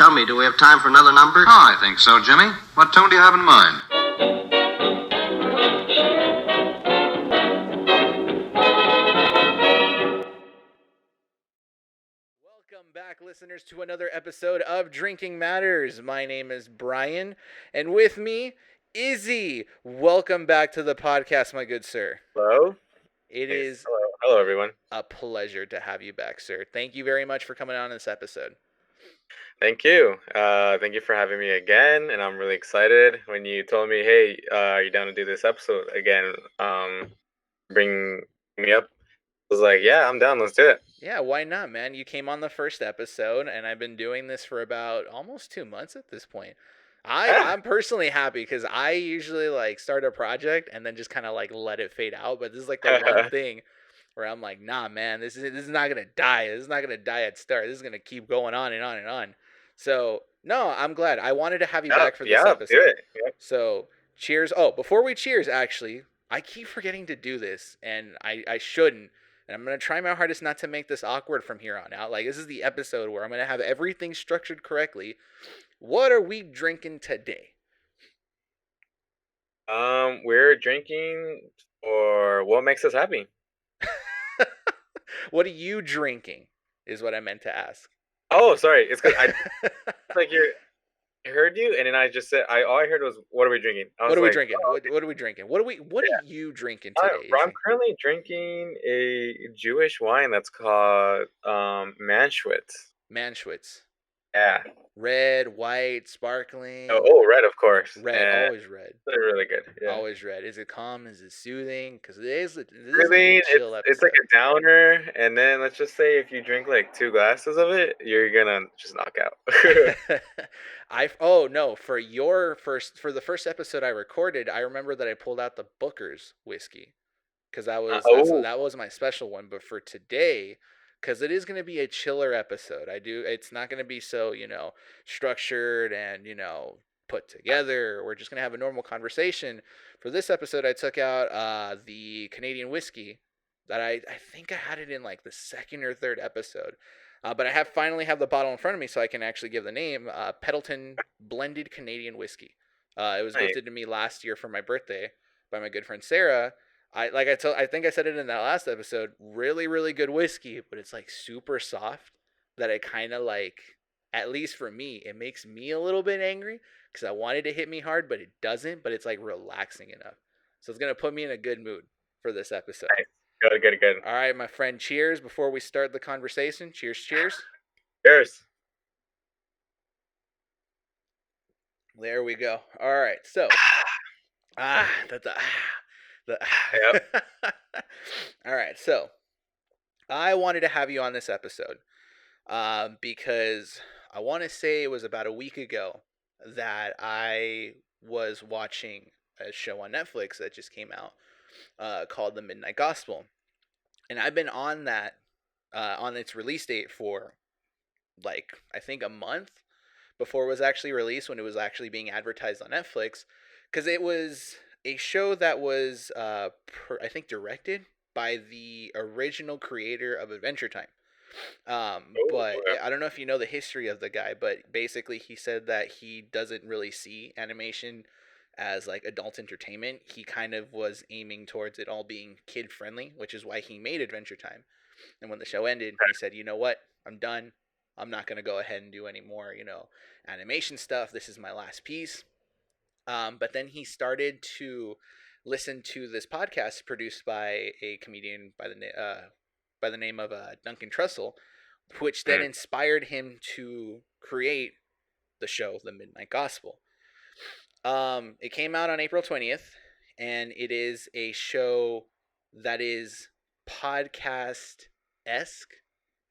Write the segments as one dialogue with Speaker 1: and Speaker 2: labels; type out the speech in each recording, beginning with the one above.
Speaker 1: Tell me, do we have time for another number?
Speaker 2: Oh, I think so, Jimmy. What tone do you have in mind?
Speaker 3: Welcome back, listeners, to another episode of Drinking Matters. My name is Brian, and with me, Izzy. Welcome back to the podcast, my good sir.
Speaker 4: Hello?
Speaker 3: It
Speaker 4: Yes.
Speaker 3: is
Speaker 4: Hello, everyone.
Speaker 3: a pleasure to have you back, sir. Thank you very much for coming on this episode.
Speaker 4: Thank you. Thank you for having me again, and I'm really excited. When you told me, hey, are you down to do this episode again? Bring me up. I was like, yeah, I'm down. Let's do it.
Speaker 3: Yeah, why not, man? You came on the first episode, and I've been doing this for about almost 2 months at this point. I'm personally happy because I usually like start a project and then just kind of like let it fade out. But this is like the one thing where I'm like, nah, man, this is not gonna die. This is not gonna die at start. This is gonna keep going on and on and on. So no, I'm glad. I wanted to have you back for this episode.
Speaker 4: Do it. Yep.
Speaker 3: So cheers. Oh, before we cheers, actually, I keep forgetting to do this, and I shouldn't. And I'm going to try my hardest not to make this awkward from here on out. Like, this is the episode where I'm going to have everything structured correctly. What are we drinking today?
Speaker 4: We're drinking for what makes us happy.
Speaker 3: What are you drinking is what I meant to ask.
Speaker 4: Oh, sorry. It's because I heard you, and then I just said, all I heard was, what are we drinking?
Speaker 3: What are we drinking? What are we drinking? What are you drinking today?
Speaker 4: I'm currently drinking a Jewish wine that's called Manschwitz.
Speaker 3: Manschwitz.
Speaker 4: Yeah.
Speaker 3: Red, white, sparkling.
Speaker 4: Oh, red, of course.
Speaker 3: Red, always red.
Speaker 4: They're really good. Yeah.
Speaker 3: Always red. Is it calm? Is it soothing? Because it is a
Speaker 4: chill episode. It's like a downer, and then let's just say if you drink like 2 glasses of it, you're gonna just knock out.
Speaker 3: For the first episode I recorded, I remember that I pulled out the Booker's whiskey because that was my special one. But for today, because it is going to be a chiller episode, it's not going to be so structured and put together. We're just going to have a normal conversation. For this episode, I took out the Canadian whiskey that I think I had it in like the second or third episode. But I finally have the bottle in front of me, so I can actually give the name. Pendleton Blended Canadian Whiskey. It was gifted to me last year for my birthday by my good friend Sarah. I think I said it in that last episode. Really, really good whiskey, but it's like super soft that it kind of like, at least for me, it makes me a little bit angry because I wanted to hit me hard, but it doesn't. But it's like relaxing enough, so it's gonna put me in a good mood for this episode.
Speaker 4: Nice. Good.
Speaker 3: All right, my friend. Cheers before we start the conversation. Cheers.
Speaker 4: Cheers.
Speaker 3: There we go. All right, so
Speaker 4: Yep.
Speaker 3: All right, so I wanted to have you on this episode because I want to say it was about a week ago that I was watching a show on Netflix that just came out called The Midnight Gospel. And I've been on that, on its release date for, like, I think a month before it was actually released, when it was actually being advertised on Netflix. Because it was a show that was, I think, directed by the original creator of Adventure Time. But I don't know if you know the history of the guy, but basically he said that he doesn't really see animation as like adult entertainment. He kind of was aiming towards it all being kid friendly, which is why he made Adventure Time. And when the show ended, he said, you know what, I'm done. I'm not going to go ahead and do any more, animation stuff. This is my last piece. But then he started to listen to this podcast produced by a comedian by the name of Duncan Trussell, which then inspired him to create the show The Midnight Gospel. It came out on April 20th, and it is a show that is podcast-esque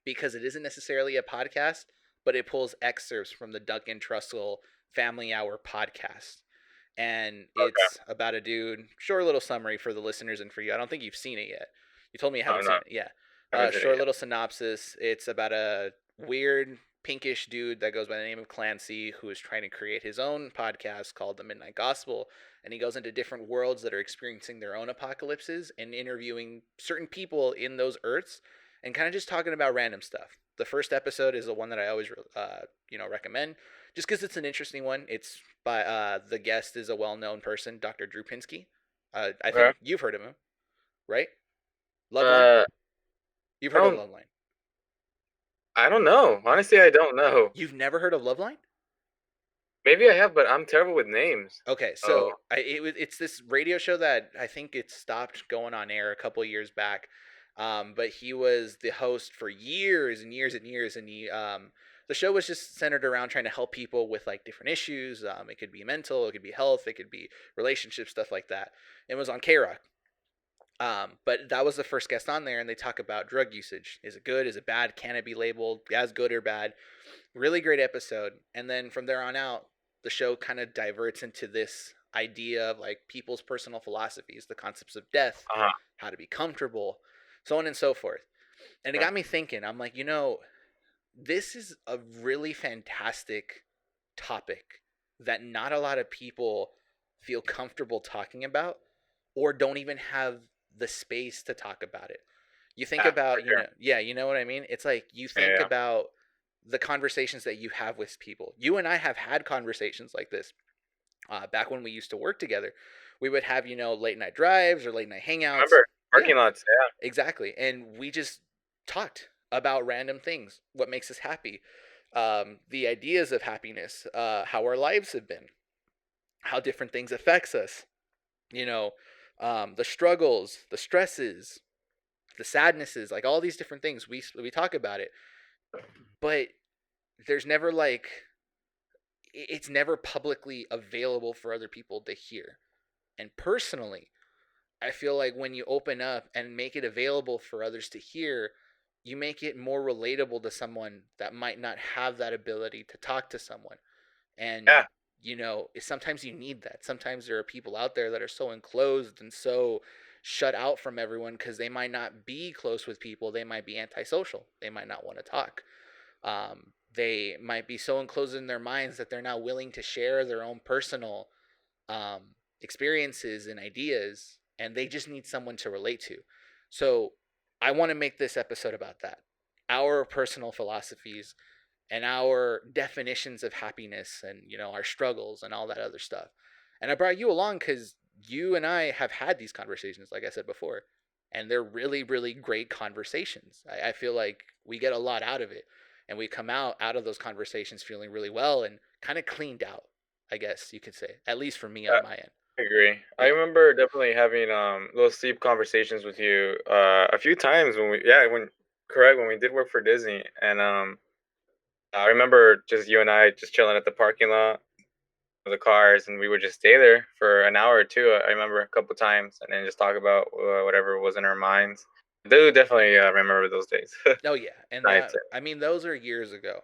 Speaker 3: because it isn't necessarily a podcast, but it pulls excerpts from the Duncan Trussell Family Hour podcast. And it's about a dude. Short little summary for the listeners and for you. I don't think you've seen it yet. You told me you haven't seen it. Yeah. Short little synopsis. It's about a weird pinkish dude that goes by the name of Clancy, who is trying to create his own podcast called The Midnight Gospel. And he goes into different worlds that are experiencing their own apocalypses and interviewing certain people in those Earths and kind of just talking about random stuff. The first episode is the one that I always recommend, just because it's an interesting one. It's by the guest is a well-known person, Dr. Drew Pinsky. I think
Speaker 4: Okay.
Speaker 3: you've heard of him, right? Loveline.
Speaker 4: Uh,
Speaker 3: You've
Speaker 4: I
Speaker 3: heard of
Speaker 4: don't.
Speaker 3: Loveline.
Speaker 4: I don't know. Honestly, I don't know.
Speaker 3: You've never heard of Loveline?
Speaker 4: Maybe I have, but I'm terrible with names.
Speaker 3: Okay,
Speaker 4: Oh,
Speaker 3: so it's this radio show that I think it stopped going on air a couple of years back, but he was the host for years and years and years, and the show was just centered around trying to help people with like different issues. It could be mental, it could be health, it could be relationship stuff like that. It was on K Rock. But that was the first guest on there, and they talk about drug usage. Is it good? Is it bad? Can it be labeled as good or bad? Really great episode. And then from there on out, the show kind of diverts into this idea of like people's personal philosophies, the concepts of death,
Speaker 4: uh-huh.
Speaker 3: how to be comfortable, so on and so forth. And it
Speaker 4: Okay.
Speaker 3: got me thinking. I'm like, this is a really fantastic topic that not a lot of people feel comfortable talking about or don't even have the space to talk about it. You think
Speaker 4: Yeah, for
Speaker 3: about,
Speaker 4: sure.
Speaker 3: you know what I mean? It's like you
Speaker 4: Yeah,
Speaker 3: think
Speaker 4: yeah.
Speaker 3: about the conversations that you have with people. You and I have had conversations like this back when we used to work together. We would have, late night drives or late night hangouts.
Speaker 4: Remember
Speaker 3: Yeah,
Speaker 4: parking lots? Yeah.
Speaker 3: exactly. And we just talked about random things, what makes us happy, the ideas of happiness, how our lives have been, how different things affects us, you know, the struggles, the stresses, the sadnesses, like all these different things. We talk about it, but there's never like it's never publicly available for other people to hear. And personally, I feel like when you open up and make it available for others to hear, you make it more relatable to someone that might not have that ability to talk to someone. And
Speaker 4: Yeah.
Speaker 3: sometimes you need that. Sometimes there are people out there that are so enclosed and so shut out from everyone because they might not be close with people. They might be antisocial. They might not want to talk. They might be so enclosed in their minds that they're not willing to share their own personal um, experiences and ideas, and they just need someone to relate to. So I want to make this episode about that, our personal philosophies and our definitions of happiness, and our struggles and all that other stuff. And I brought you along because you and I have had these conversations, like I said before, and they're really, really great conversations. I feel like we get a lot out of it, and we come out of those conversations feeling really well and kind of cleaned out, I guess you could say, at least for me on my end.
Speaker 4: I agree. I
Speaker 3: Yeah.
Speaker 4: remember definitely having those deep conversations with you a few times when we did work for Disney, and I remember just you and I just chilling at the parking lot of the cars, and we would just stay there for an hour or two. I remember a couple times, and then just talk about whatever was in our minds. I do definitely remember those days.
Speaker 3: Oh yeah, and
Speaker 4: Nights.
Speaker 3: I mean those are years ago.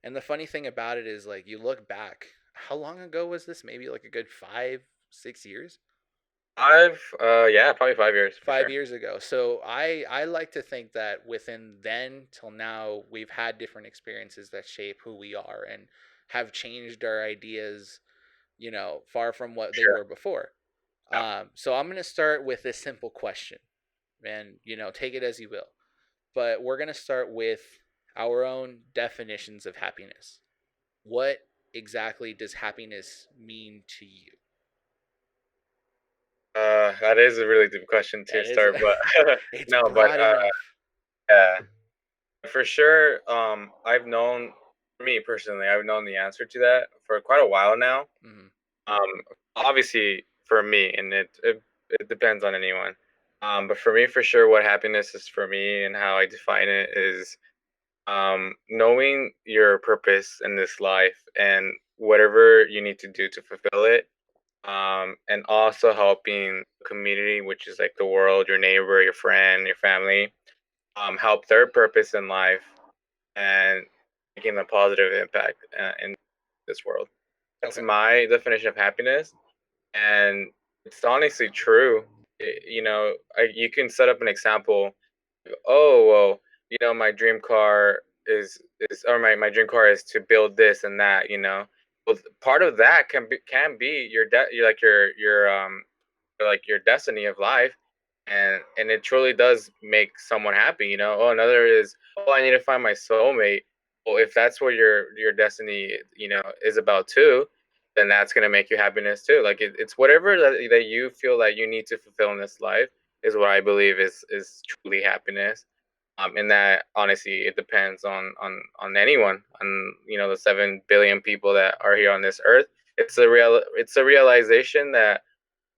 Speaker 3: And the funny thing about it is like you look back, how long ago was this? Maybe like a good 5, 6 years.
Speaker 4: Yeah, probably 5 years for
Speaker 3: 5
Speaker 4: sure.
Speaker 3: years ago. So I like to think that within then till now we've had different experiences that shape who we are and have changed our ideas, far from what they
Speaker 4: Sure.
Speaker 3: were before.
Speaker 4: Yeah.
Speaker 3: So I'm going to start with this simple question, and take it as you will. But we're going to start with our own definitions of happiness. What exactly does happiness mean to you?
Speaker 4: That is a really deep question to
Speaker 3: That is,
Speaker 4: start, but
Speaker 3: it's
Speaker 4: no, but
Speaker 3: broad enough.
Speaker 4: yeah, for sure. I've known, for me personally, I've known the answer to that for quite a while now.
Speaker 3: Mm-hmm.
Speaker 4: Um, Obviously for me, and it depends on anyone. But for me, for sure, what happiness is for me and how I define it is knowing your purpose in this life and whatever you need to do to fulfill it. And also helping the community, which is like the world, your neighbor, your friend, your family, help their purpose in life and making a positive impact in this world. That's
Speaker 3: Okay.
Speaker 4: my definition of happiness, and it's honestly true. You can set up an example. Oh well, my dream car is or my dream car is to build this and that. Well, part of that can be your like your destiny of life. and it truly does make someone happy. Oh, another is, oh, I need to find my soulmate. Well, if that's what your destiny is about too, then that's going to make you happiness too. Like it's whatever that you feel that you need to fulfill in this life is what I believe is truly happiness. And that honestly, it depends on anyone, on the 7 billion people that are here on this earth. It's a realization that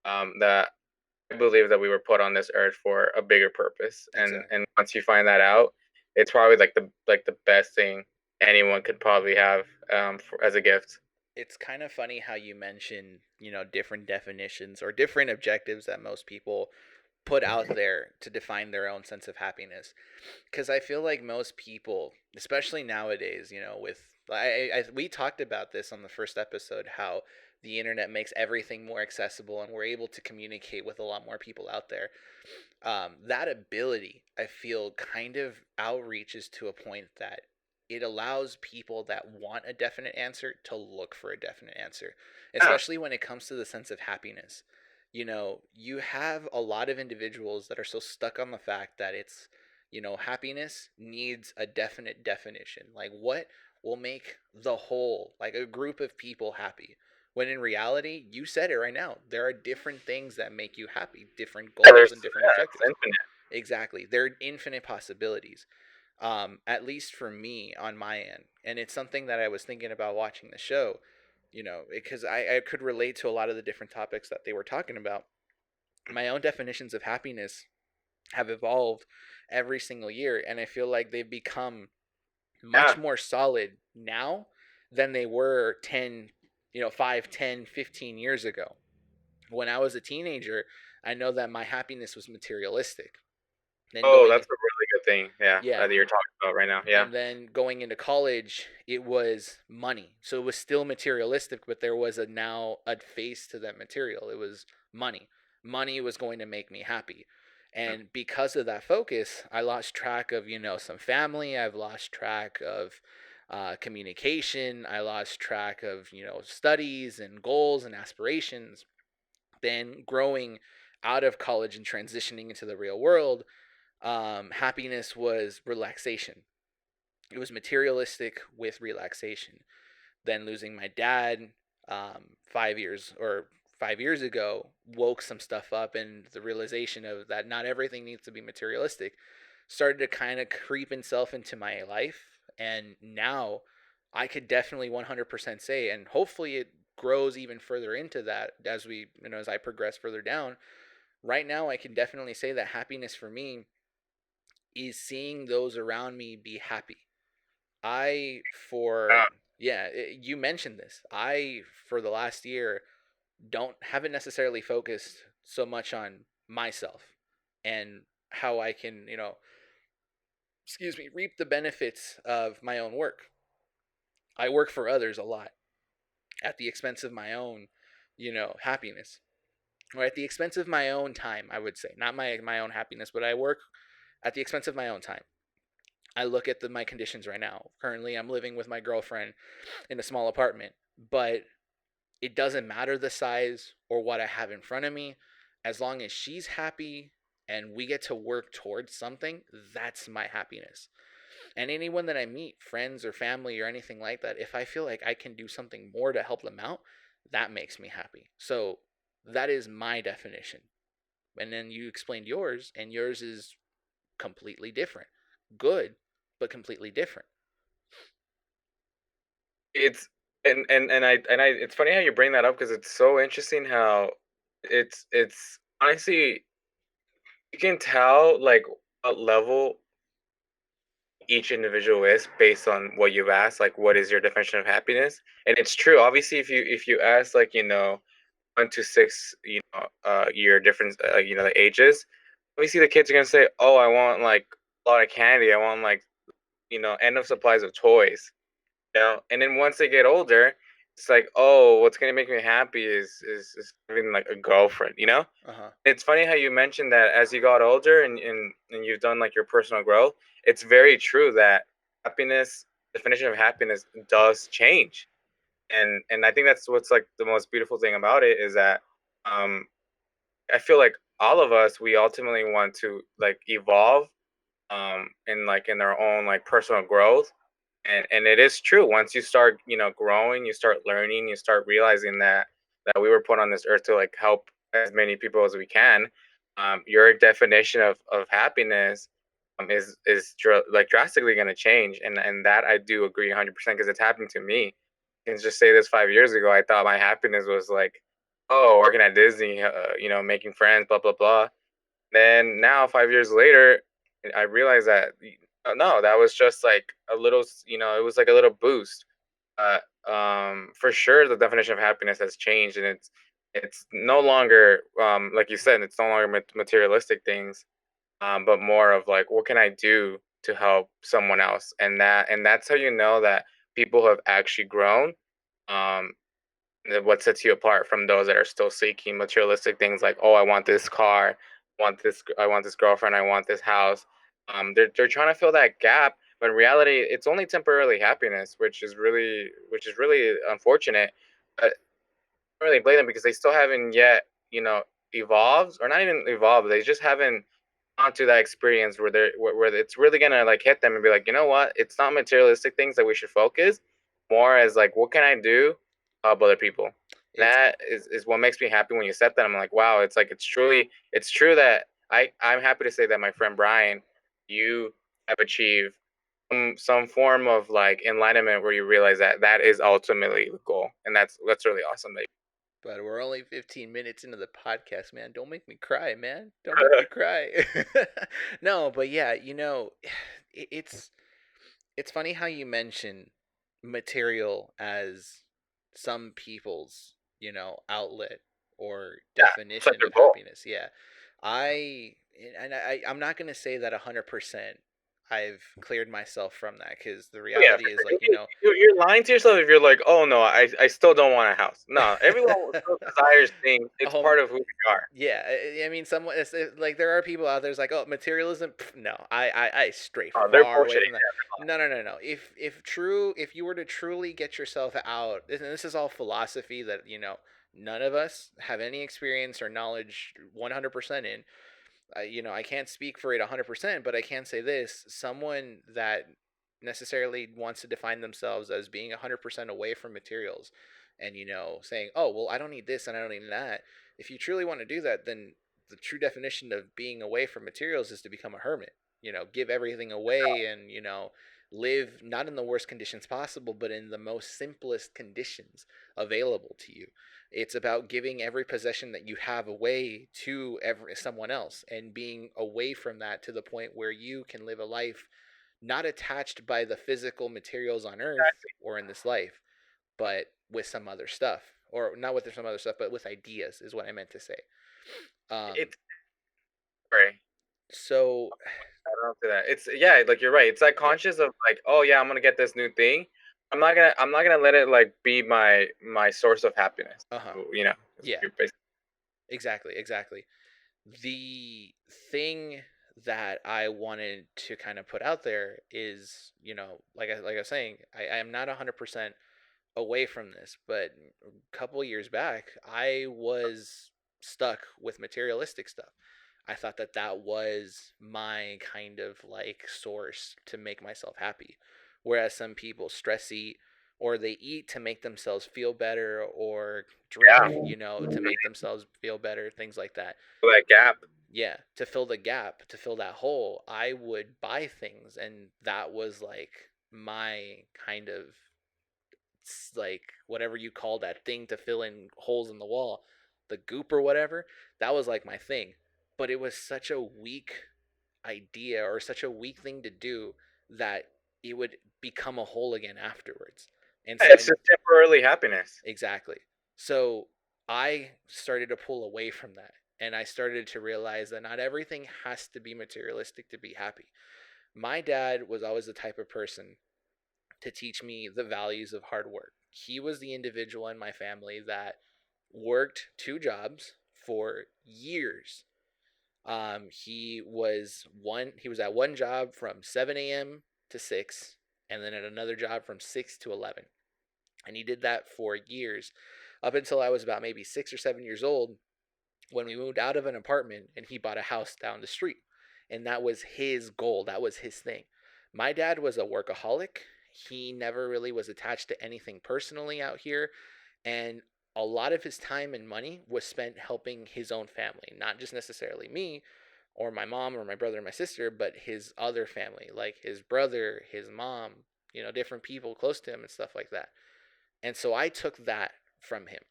Speaker 4: I believe that we were put on this earth for a bigger purpose, and
Speaker 3: Exactly.
Speaker 4: and once you find that out, it's probably like the best thing anyone could probably have as a gift.
Speaker 3: It's kind of funny how you mention, different definitions or different objectives that most people put out there to define their own sense of happiness. Because I feel like most people, especially nowadays, with we talked about this on the first episode, how the internet makes everything more accessible and we're able to communicate with a lot more people out there. That ability, I feel, kind of outreaches to a point that it allows people that want a definite answer to look for a definite answer,
Speaker 4: Yeah.
Speaker 3: especially when it comes to the sense of happiness. You have a lot of individuals that are so stuck on the fact that happiness needs a definite definition. Like, what will make the whole, like a group of people happy? When in reality, you said it right now, there are different things that make you happy, different
Speaker 4: Yeah,
Speaker 3: goals and different
Speaker 4: it's
Speaker 3: objectives.
Speaker 4: infinite.
Speaker 3: Exactly. There are infinite possibilities, at least for me on my end. And it's something that I was thinking about watching the show, because I could relate to a lot of the different topics that they were talking about. My own definitions of happiness have evolved every single year, and I feel like they've become much
Speaker 4: Yeah.
Speaker 3: more solid now than they were 5, 10, 15 years ago. When I was a teenager, I know that my happiness was materialistic. Then
Speaker 4: Oh,
Speaker 3: going
Speaker 4: that's a really good thing. Yeah,
Speaker 3: Yeah,
Speaker 4: that you're talking about right now. Yeah.
Speaker 3: and then going into college, it was money. So it was still materialistic, but there was a face to that material. It was money. Money was going to make me happy. And because of that focus, I lost track of, some family. I've lost track of communication. I lost track of, studies and goals and aspirations. Then growing out of college and transitioning into the real world, happiness was relaxation. It was materialistic with relaxation. Then losing my dad, 5 years ago, woke some stuff up, and the realization of that not everything needs to be materialistic started to kind of creep itself into my life. And now I could definitely 100% say, and hopefully it grows even further into that as I progress further down. Right now, I can definitely say that happiness for me is seeing those around me be happy. I for
Speaker 4: Yeah.
Speaker 3: Yeah, you mentioned this. I for the last year don't haven't necessarily focused so much on myself and how I can, reap the benefits of my own work. I work for others a lot at the expense of my own, happiness, or at the expense of my own time, I would say. Not my own happiness, but I work at the expense of my own time. I look at my conditions right now. Currently, I'm living with my girlfriend in a small apartment, but it doesn't matter the size or what I have in front of me. As long as she's happy and we get to work towards something, that's my happiness. And anyone that I meet, friends or family or anything like that, if I feel like I can do something more to help them out, that makes me happy. So that is my definition. And then you explained yours, and yours is completely different. Good, but completely different.
Speaker 4: It's and I it's funny how you bring that up because it's so interesting how it's honestly, you can tell like what level each individual is based on what you've asked, like what is your definition of happiness. And it's true, obviously, if you ask, like, 1 to 6, year difference, the ages, obviously the kids are gonna say, oh, I want like a lot of candy, I want like end of supplies of toys. And then once they get older, it's like, oh, what's gonna make me happy is having like a girlfriend.
Speaker 3: Uh huh.
Speaker 4: It's funny how you mentioned that as you got older and you've done like your personal growth. It's very true that happiness definition of happiness does change. And I think that's what's like the most beautiful thing about it is that um I feel like all of us, we ultimately want to like evolve, in our own like personal growth. And it is true, once you start, growing, you start learning, you start realizing that we were put on this earth to like help as many people as we can. Your definition of happiness, like drastically going to change, and that I do agree 100% because it's happened to me. I can just say this: 5 years ago, I thought my happiness was like, oh, working at Disney, making friends, blah blah blah. Then now, 5 years later, I realized that no, that was just like a little, it was like a little boost. For sure, the definition of happiness has changed, and it's no longer, like you said, it's no longer materialistic things, but more of like, what can I do to help someone else, and that's how you know that people have actually grown. Um, what sets you apart from those that are still seeking materialistic things like, oh, I want this car, I want this girlfriend, I want this house. They're trying to fill that gap, but in reality it's only temporarily happiness, which is really unfortunate. But I don't really blame them because they still haven't yet, evolved, or not even evolved, they just haven't onto that experience where where it's really gonna like hit them and be like, you know what? It's not materialistic things that we should focus more as like, what can I do to help other people?
Speaker 3: It's
Speaker 4: That is what makes me happy when you said that. I'm like, wow, it's like it's true that I'm happy to say that my friend Brian, you have achieved some form of like enlightenment where you realize that that is ultimately the goal, and that's really awesome. That
Speaker 3: But we're only 15 minutes into the podcast, man. Don't make me cry, man. Don't make me cry. No, but yeah, it's it's funny how you mention material as some people's, outlet or
Speaker 4: yeah, such
Speaker 3: definition
Speaker 4: a
Speaker 3: of
Speaker 4: goal.
Speaker 3: happiness. Yeah. I I'm not going to say that 100% I've cleared myself from that, cuz the
Speaker 4: Oh, yeah,
Speaker 3: reality
Speaker 4: for
Speaker 3: is
Speaker 4: sure.
Speaker 3: like,
Speaker 4: You're lying to yourself if you're like, oh no, I still don't want a house. No, everyone still desires things. It's
Speaker 3: um
Speaker 4: part of who we are.
Speaker 3: yeah, I mean, someone like there are people out there's like, oh, materialism. Pff, no, I stray
Speaker 4: Oh, they're
Speaker 3: far away
Speaker 4: bullshitting.
Speaker 3: from that. No. If you were to truly get yourself out, and this is all philosophy that none of us have any experience or knowledge 100% in. I can't speak for it 100%, but I can say this: someone that necessarily wants to define themselves as being 100% away from materials, and saying, "Oh, well, I don't need this and I don't need that." If you truly want to do that, then the true definition of being away from materials is to become a hermit. Give everything away and live not in the worst conditions possible, but in the most simplest conditions available to you. It's about giving every possession that you have away to someone else and being away from that to the point where you can live a life not attached by the physical materials on earth or in this life, but with some other stuff. Or not with some other stuff, but with ideas is what I meant to say. Um,
Speaker 4: It's sorry.
Speaker 3: so,
Speaker 4: I don't know to that. It's yeah, like you're right. It's like
Speaker 3: yeah.
Speaker 4: conscious of like, oh yeah, I'm gonna get this new thing. I'm not gonna let it like be my source of happiness.
Speaker 3: Uh huh.
Speaker 4: Is what
Speaker 3: Yeah,
Speaker 4: you're basically.
Speaker 3: exactly. The thing that I wanted to kind of put out there is, like I was saying, I am not 100% away from this, but a couple years back, I was stuck with materialistic stuff. I thought that that was my kind of like source to make myself happy. Whereas some people stress eat, or they eat to make themselves feel better, or drink,
Speaker 4: Yeah,
Speaker 3: to make themselves feel better, things like that.
Speaker 4: that gap.
Speaker 3: Yeah, to fill the gap, to fill that hole, I would buy things, and that was like my kind of like whatever you call that thing to fill in holes in the wall, the goop or whatever. That was like my thing, but it was such a weak idea or such a weak thing to do that it would become a hole again afterwards. And
Speaker 4: Yeah,
Speaker 3: so
Speaker 4: it's just temporarily happiness.
Speaker 3: exactly. So I started to pull away from that. And I started to realize that not everything has to be materialistic to be happy. My dad was always the type of person to teach me the values of hard work. He was the individual in my family that worked two jobs for years. He was at one job from 7 a.m. to 6, and then at another job from 6 to 11. And he did that for years, up until I was about maybe 6 or 7 years old. when we moved out of an apartment and he bought a house down the street. And that was his goal, that was his thing. My dad was a workaholic. He never really was attached to anything personally out here. And a lot of his time and money was spent helping his own family, not just necessarily me or my mom or my brother or my sister, but his other family, like his brother, his mom, different people close to him and stuff like that. And so I took that from him.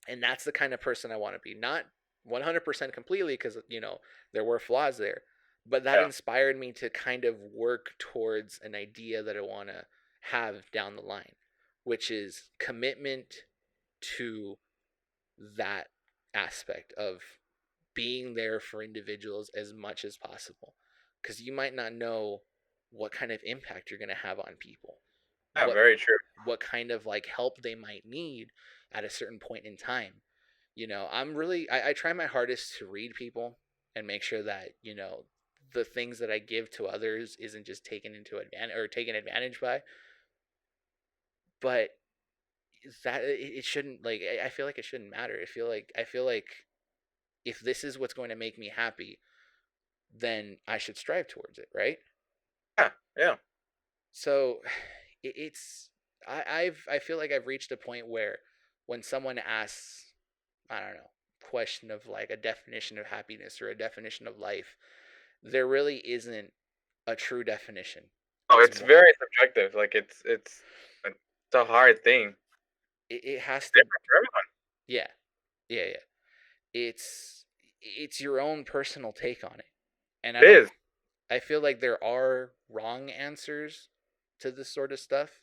Speaker 3: And that's the kind of person I want to be. Not 100% completely, because, there were flaws there. But that
Speaker 4: Yeah.
Speaker 3: inspired me to kind of work towards an idea that I want to have down the line, which is commitment to that aspect of being there for individuals as much as possible. Because you might not know what kind of impact you're going to have on people.
Speaker 4: Yeah,
Speaker 3: What
Speaker 4: very true.
Speaker 3: what kind of like help they might need at a certain point in time. I try my hardest to read people and make sure that, the things that I give to others isn't just taken into advantage or taken advantage by. But that it shouldn't, like, I feel like it shouldn't matter. I feel like if this is what's going to make me happy, then I should strive towards it, right?
Speaker 4: Yeah, yeah.
Speaker 3: So it's I feel like I've reached a point where when someone asks, I don't know, question of like a definition of happiness or a definition of life, there really isn't a true definition.
Speaker 4: Oh,
Speaker 3: It's
Speaker 4: it's
Speaker 3: more,
Speaker 4: very subjective. Like it's a hard thing.
Speaker 3: it has to,
Speaker 4: Different for everyone.
Speaker 3: yeah, yeah. It's your own personal take on it. And
Speaker 4: It is.
Speaker 3: I feel like there are wrong answers to this sort of stuff.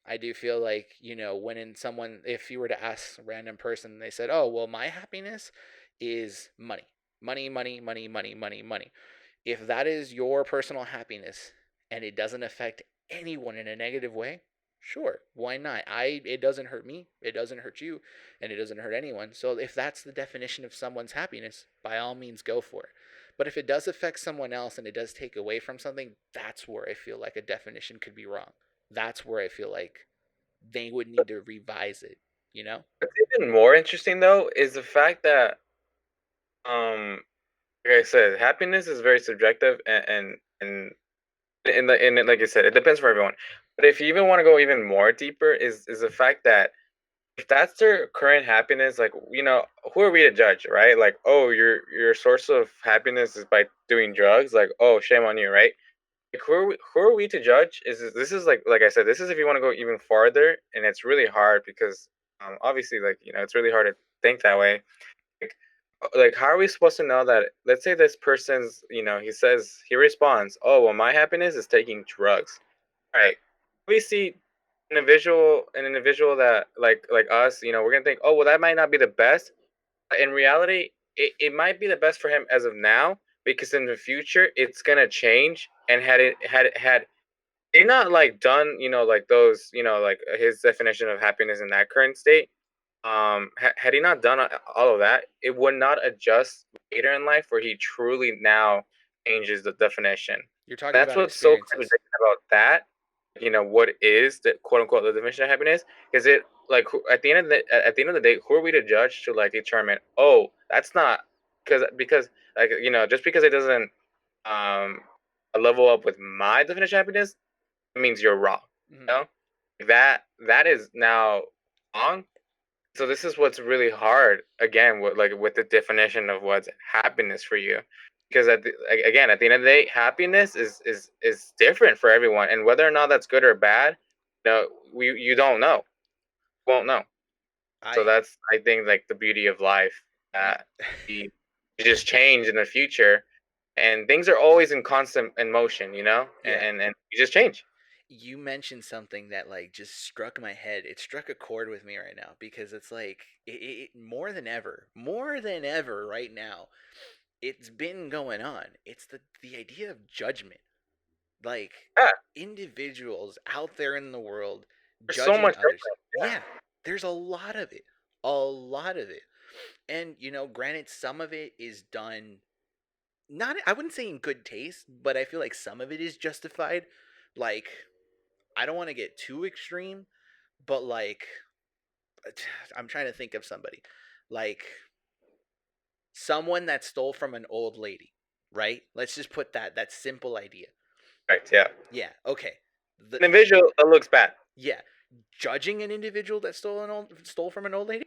Speaker 3: I do feel like, when if you were to ask a random person, they said, oh, well, my happiness is money. Money, money, money, money, money, money. If that is your personal happiness and it doesn't affect anyone in a negative way, sure, why not? It doesn't hurt me, it doesn't hurt you, and it doesn't hurt anyone. So if that's the definition of someone's happiness, by all means go for it. But if it does affect someone else and it does take away from something, that's where I feel like a definition could be wrong. That's where I feel like they would need to revise it, you know?
Speaker 4: What's even more interesting though is the fact that um like I said, happiness is very subjective and like I said, it depends for everyone. But if you even want to go even more deeper, is the fact that if that's their current happiness, like who are we to judge, right? Like, oh, your source of happiness is by doing drugs. Like, oh, shame on you, right? Like, who are we to judge? This is like I said, this is if you want to go even farther, and it's really hard because obviously, like it's really hard to think that way. Like, like how are we supposed to know that? Let's say this person's, he responds, oh, well, my happiness is taking drugs. All right, we see an individual that like us, we're gonna think, oh, well, that might not be the best. In reality, it might be the best for him as of now, because in the future it's gonna change. And had they not like done, like those, like his definition of happiness in that current state, had he not done all of that, it would not adjust later in life where he truly now changes the definition.
Speaker 3: You're talking
Speaker 4: That's
Speaker 3: about
Speaker 4: what's so
Speaker 3: experiences.
Speaker 4: contradicting about that. What is the quote unquote the definition of happiness? Is it like at the end of the day, who are we to judge to like determine? Oh, that's not because like just because it doesn't um level up with my definition of happiness, it means you're wrong.
Speaker 3: Mm-hmm.
Speaker 4: You know that is now wrong. So this is what's really hard again with the definition of what's happiness for you, because again, at the end of the day, happiness is different for everyone, and whether or not that's good or bad, you don't know, won't know. So
Speaker 3: I
Speaker 4: that's, I think, like the beauty of life,
Speaker 3: you,
Speaker 4: that we just change in the future, and things are always in constant in motion, and
Speaker 3: yeah.
Speaker 4: and, and you just change.
Speaker 3: You mentioned something that like just struck my head. It struck a chord with me right now because it's like more than ever right now. It's been going on. It's the idea of judgment. Like
Speaker 4: Yeah,
Speaker 3: individuals out there in the world
Speaker 4: there's so
Speaker 3: judging
Speaker 4: much
Speaker 3: others.
Speaker 4: different.
Speaker 3: Yeah, there's a lot of it. A lot of it. And granted some of it is done, not, I wouldn't say in good taste, but I feel like some of it is justified. Like, I don't want to get too extreme, but like I'm trying to think of somebody. Like Someone that stole from an old lady, right? Let's just put that simple idea.
Speaker 4: Right. Yeah.
Speaker 3: Yeah, okay.
Speaker 4: Individual that looks bad.
Speaker 3: Yeah, judging an individual that stole from an old lady.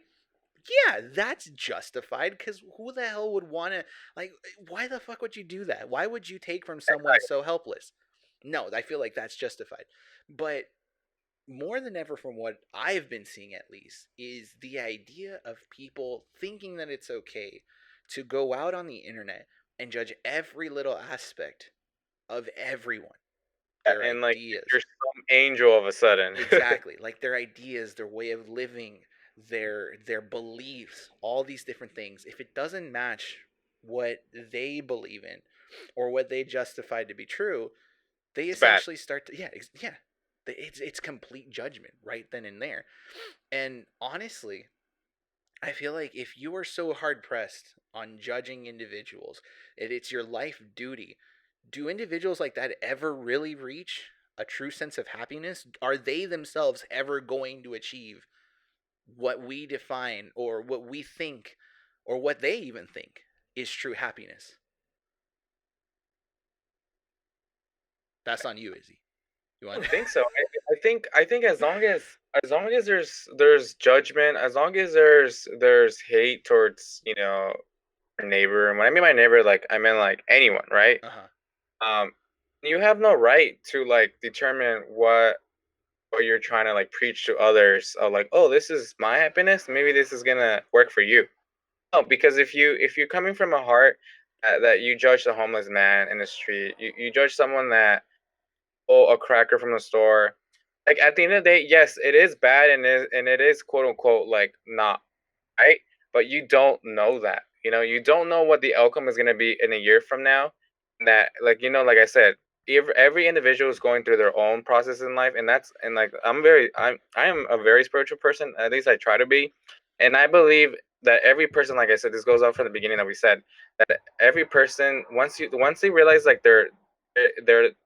Speaker 3: Yeah, that's justified because who the hell would want to, like, why the fuck would you do that? Why would you take from someone so helpless? No, I feel like that's justified. But more than ever, from what I've been seeing at least, is the idea of people thinking that it's okay to go out on the internet and judge every little aspect of everyone, their
Speaker 4: And like
Speaker 3: ideas.
Speaker 4: you're some angel of a sudden.
Speaker 3: Exactly. Like their ideas, their way of living, their beliefs, all these different things. If it doesn't match what they believe in or what they justify to be true, they
Speaker 4: It's bad.
Speaker 3: essentially start to yeah. It's complete judgment right then and there. And honestly, I feel like if you are so hard pressed on judging individuals, it's your life duty. Do individuals like that ever really reach a true sense of happiness? Are they themselves ever going to achieve what we define or what we think or what they even think is true happiness? That's on you, Izzy. You
Speaker 4: I
Speaker 3: want?
Speaker 4: don't think so. I think as long as there's judgment, as long as there's hate towards your neighbor. And when I mean my neighbor, like I mean like anyone, right?
Speaker 3: Uh huh.
Speaker 4: Um, you have no right to like determine what you're trying to like preach to others. Like, oh, this is my happiness. Maybe this is gonna work for you. No, because if you're coming from a heart that you judge the homeless man in the street, you judge someone that stole a cracker from the store. Like at the end of the day, yes, it is bad and it is quote unquote like not right, but you don't know that. You don't know what the outcome is going to be in a year from now. That like like I said, every individual is going through their own process in life, and like I am a very spiritual person. At least I try to be, and I believe that every person, like I said, this goes out from the beginning that we said that every person once they realize like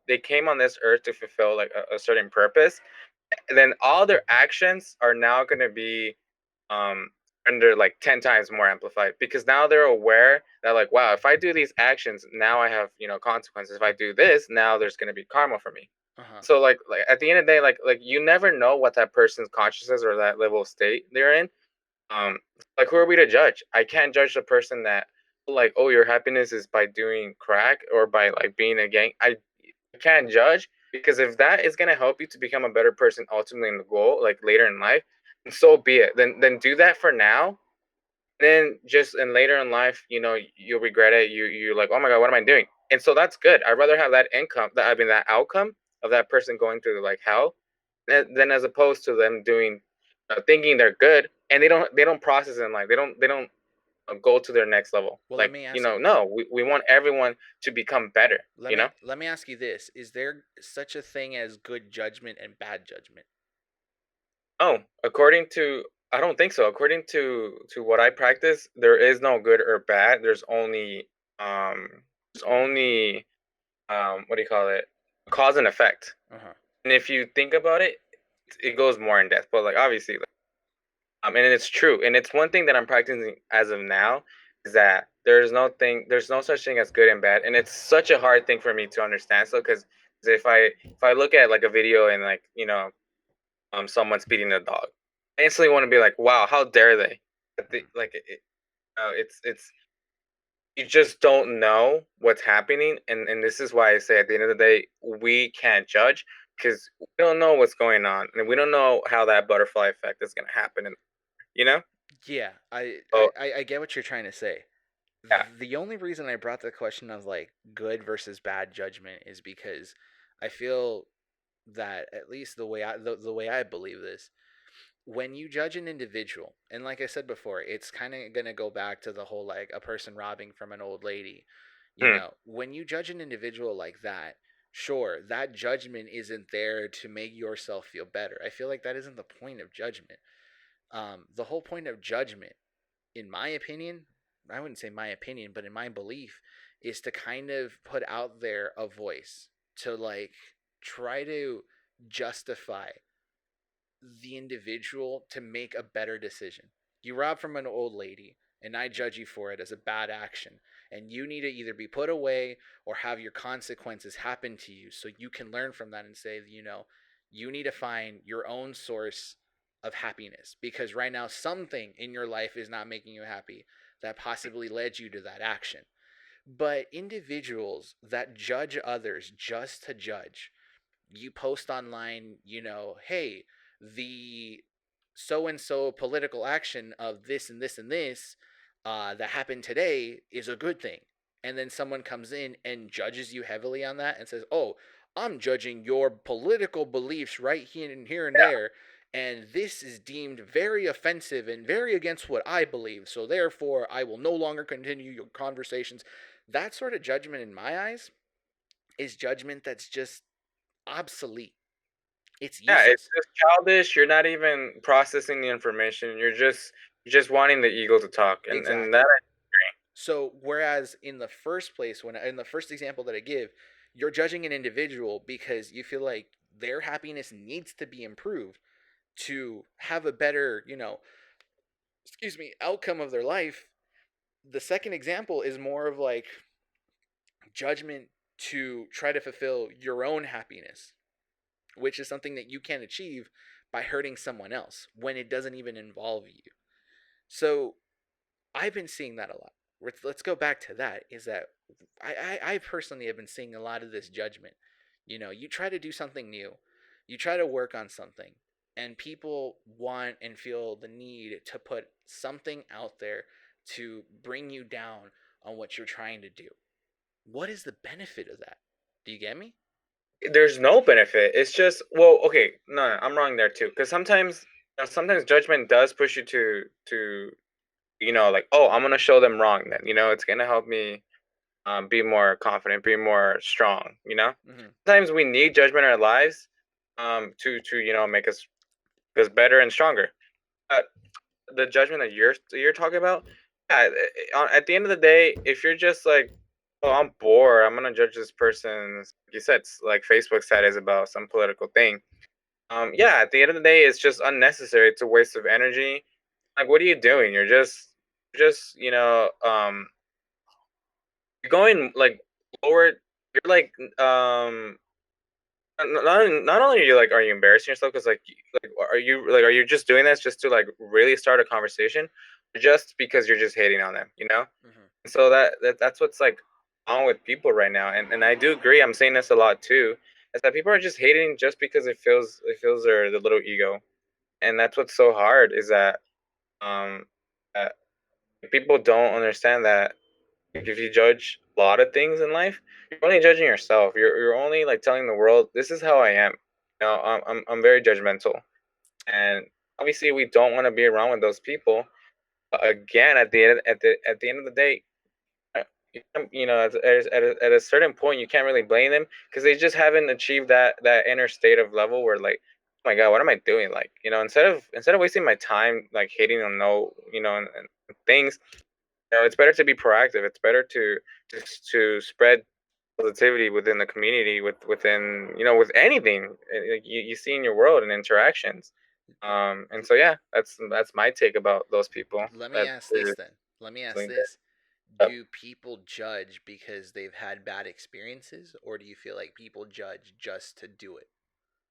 Speaker 4: they came on this earth to fulfill like a certain purpose, then all their actions are now going to be um under like 10 times more amplified because now they're aware that like wow, if I do these actions now I have consequences. If I do this now there's going to be karma for me.
Speaker 3: Uh huh.
Speaker 4: So like at the end of the day, like you never know what that person's consciousness or that level of state they're in. um like who are we to judge? I can't judge the person that like, oh, your happiness is by doing crack or by like being a gang. I can't judge because if that is going to help you to become a better person ultimately in the goal like later in life, and so be it. Then do that for now. Then just and later in life, you'll regret it. You're like, oh my god, what am I doing? And so that's good. I'd rather have that income, that I mean that outcome of that person going through like hell, than as opposed to them doing thinking they're good and they don't process it in life. They don't go to their next level.
Speaker 3: Well, let
Speaker 4: Like
Speaker 3: me ask you.
Speaker 4: no, we want everyone to become better.
Speaker 3: Let me ask you this: is there such a thing as good judgment and bad judgment?
Speaker 4: Oh, according to I don't think so. According to what I practice, there is no good or bad. There's only what do you call it? Cause and effect.
Speaker 3: Uh huh.
Speaker 4: And if you think about it, it goes more in depth. But like obviously, and it's true. And it's one thing that I'm practicing as of now is that there's no such thing as good and bad. And it's such a hard thing for me to understand. So because if I look at like a video and like someone's beating a dog, I instantly want to be like, wow, how dare they? But
Speaker 3: Hmm.
Speaker 4: like it's you just don't know what's happening, and this is why I say at the end of the day we can't judge because we don't know what's going on and we don't know how that butterfly effect is going to happen, and you know.
Speaker 3: Yeah, I,
Speaker 4: So
Speaker 3: I I I get what you're trying to say.
Speaker 4: yeah.
Speaker 3: The only reason I brought the question of like good versus bad judgment is because I feel that at least the way I believe this, when you judge an individual, and like I said before, it's kind of going to go back to the whole like a person robbing from an old lady.
Speaker 4: Hmm.
Speaker 3: When you judge an individual like that, sure, that judgment isn't there to make yourself feel better. I feel like that isn't the point of judgment. The whole point of judgment, in my opinion, I wouldn't say my opinion, but in my belief, is to kind of put out there a voice to like try to justify the individual to make a better decision. You rob from an old lady. and I judge you for it as a bad action. And you need to either be put away or have your consequences happen to you so you can learn from that and say, you need to find your own source of happiness because right now something in your life is not making you happy that possibly led you to that action. But individuals that judge others just to judge, you post online, hey, the so and so political action of this and this and this that happened today is a good thing. And then someone comes in and judges you heavily on that and says, oh, I'm judging your political beliefs right here and there. And this is deemed very offensive and very against what I believe. So therefore, I will no longer continue your conversations. That sort of judgment, in my eyes, is judgment that's just obsolete. It's
Speaker 4: Yeah, it's
Speaker 3: useless.
Speaker 4: just childish. You're not even processing the information. You're just wanting the ego to talk, and that
Speaker 3: Exactly. So whereas in the first place, when in the first example that I give, you're judging an individual because you feel like their happiness needs to be improved to have a better, outcome of their life. The second example is more of like judgment to try to fulfill your own happiness, which is something that you can't achieve by hurting someone else when it doesn't even involve you. So I've been seeing that a lot. Let's go back to that. Is that I personally have been seeing a lot of this judgment. You try to do something new, you try to work on something, and people want and feel the need to put something out there to bring you down on what you're trying to do. What is the benefit of that? Do you get me?
Speaker 4: there's no benefit. It's just, well, okay, no, I'm wrong there too. Because sometimes judgment does push you to like, oh, I'm gonna show them wrong. Then it's gonna help me be more confident, be more strong.
Speaker 3: Mm-hmm.
Speaker 4: Sometimes we need judgment in our lives to make us better and stronger. But the judgment that you're talking about, yeah, at the end of the day, if you're just like, oh, I'm bored, I'm gonna judge this person's, like you said, like Facebook status about some political thing. Yeah, at the end of the day, it's just unnecessary. It's a waste of energy. Like, what are you doing? You're just you're going like lower. You're like not only are you embarrassing yourself because are you just doing this just to like really start a conversation, or just because you're just hating on them.
Speaker 3: Mm-hmm.
Speaker 4: So that's what's like wrong with people right now, and I do agree. I'm saying this a lot too, is that people are just hating just because it feels their little ego, and that's what's so hard is um that people don't understand that, like, if you judge a lot of things in life, you're only judging yourself. You're only like telling the world, this is how I am. I'm very judgmental, and obviously we don't want to be around with those people. But again, at the end of the day, uh, at a certain point, you can't really blame them because they just haven't achieved that inner state of level where, like, oh my god, what am I doing? Like, instead of wasting my time like hating on no, and things, it's better to be proactive. It's better to spread positivity within the community, within with anything, like, you see in your world and interactions. And so yeah, that's my take about those people
Speaker 3: Let me
Speaker 4: that
Speaker 3: ask
Speaker 4: are
Speaker 3: this then. Let me ask
Speaker 4: doing
Speaker 3: this.
Speaker 4: that.
Speaker 3: Do people judge because they've had bad experiences, or do you feel like people judge just to do it?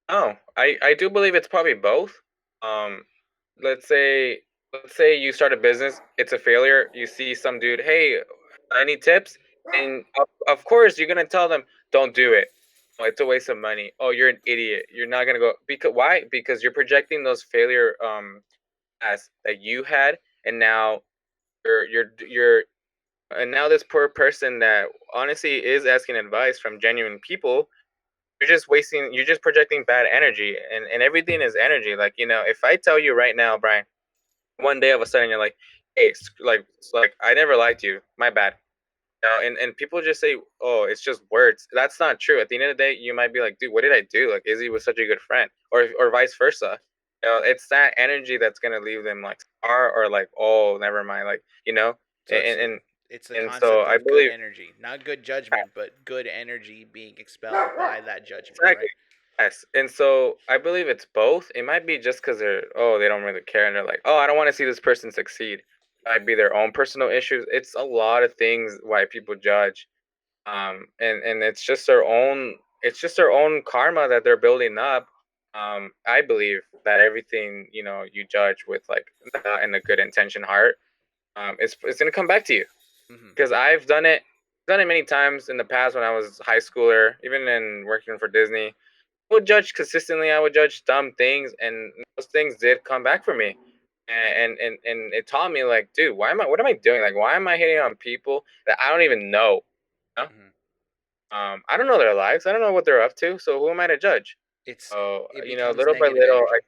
Speaker 4: Oh, I do believe it's probably both. Um, let's say let's say you start a business, it's a failure. You see some dude, hey, I need tips, and of course you're gonna tell them, don't do it. Oh, it's a waste of money. Oh, you're an idiot. You're not gonna go because why? Because you're projecting those failure as that you had, and now you're and now this poor person that honestly is asking advice from genuine people, you're just projecting bad energy, and everything is energy. Like, if I tell you right now, Brian, one day all of a sudden you're like, hey, it's like I never liked you, my bad. And people just say, oh, it's just words. That's not true. At the end of the day, you might be like, dude, what did I do? Like, Izzy was such a good friend, or vice versa. It's that energy that's gonna leave them like or like, oh, never mind, like,
Speaker 3: So
Speaker 4: and
Speaker 3: it's
Speaker 4: and,
Speaker 3: it's the
Speaker 4: and so
Speaker 3: concept
Speaker 4: I
Speaker 3: of good
Speaker 4: believe.
Speaker 3: energy, not good judgment, but good energy being expelled by that judgment,
Speaker 4: Exactly.
Speaker 3: right?
Speaker 4: Yes. And so I believe it's both. It might be just because they don't really care and they're like, oh, I don't want to see this person succeed. might be their own personal issues. It's a lot of things why people judge, and it's just their own karma that they're building up. I believe that everything you judge with like not in a good intention heart, it's gonna come back to you
Speaker 3: Hmm.
Speaker 4: because I've done it many times in the past when I was high schooler, even in working for Disney. I would judge consistently. I would judge dumb things, and those things did come back for me. And it taught me like, dude, what am I doing? Like, why am I hitting on people that I don't even know? You know?
Speaker 3: Hmm.
Speaker 4: I don't know their lives. I don't know what they're up to. So who am I to judge?
Speaker 3: It's
Speaker 4: So
Speaker 3: it becomes
Speaker 4: little by
Speaker 3: negative
Speaker 4: little,
Speaker 3: energy.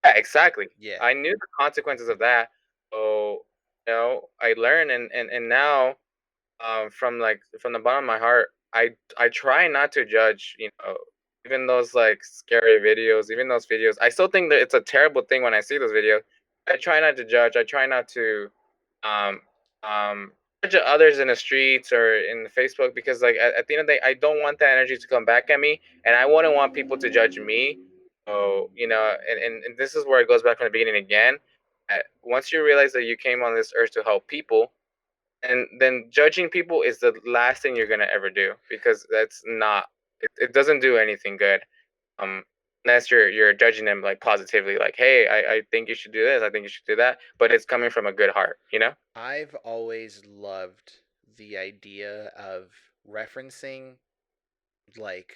Speaker 4: yeah, exactly.
Speaker 3: Yeah.
Speaker 4: I knew the consequences of that. So I learned, and now from the bottom of my heart, I try not to judge, even those like scary videos, even those videos. I still think that it's a terrible thing when I see those videos. I try not to judge. I try not to um judge others in the streets or in Facebook because like at the end of the day, I don't want that energy to come back at me, and I wouldn't want people to judge me. So and this is where it goes back from the beginning again. Once you realize that you came on this earth to help people, and then judging people is the last thing you're gonna ever do because that's not it doesn't do anything good. um Unless you're judging them like positively, like, hey, I think you should do this, I think you should do that, but it's coming from a good heart.
Speaker 3: I've always loved the idea of referencing like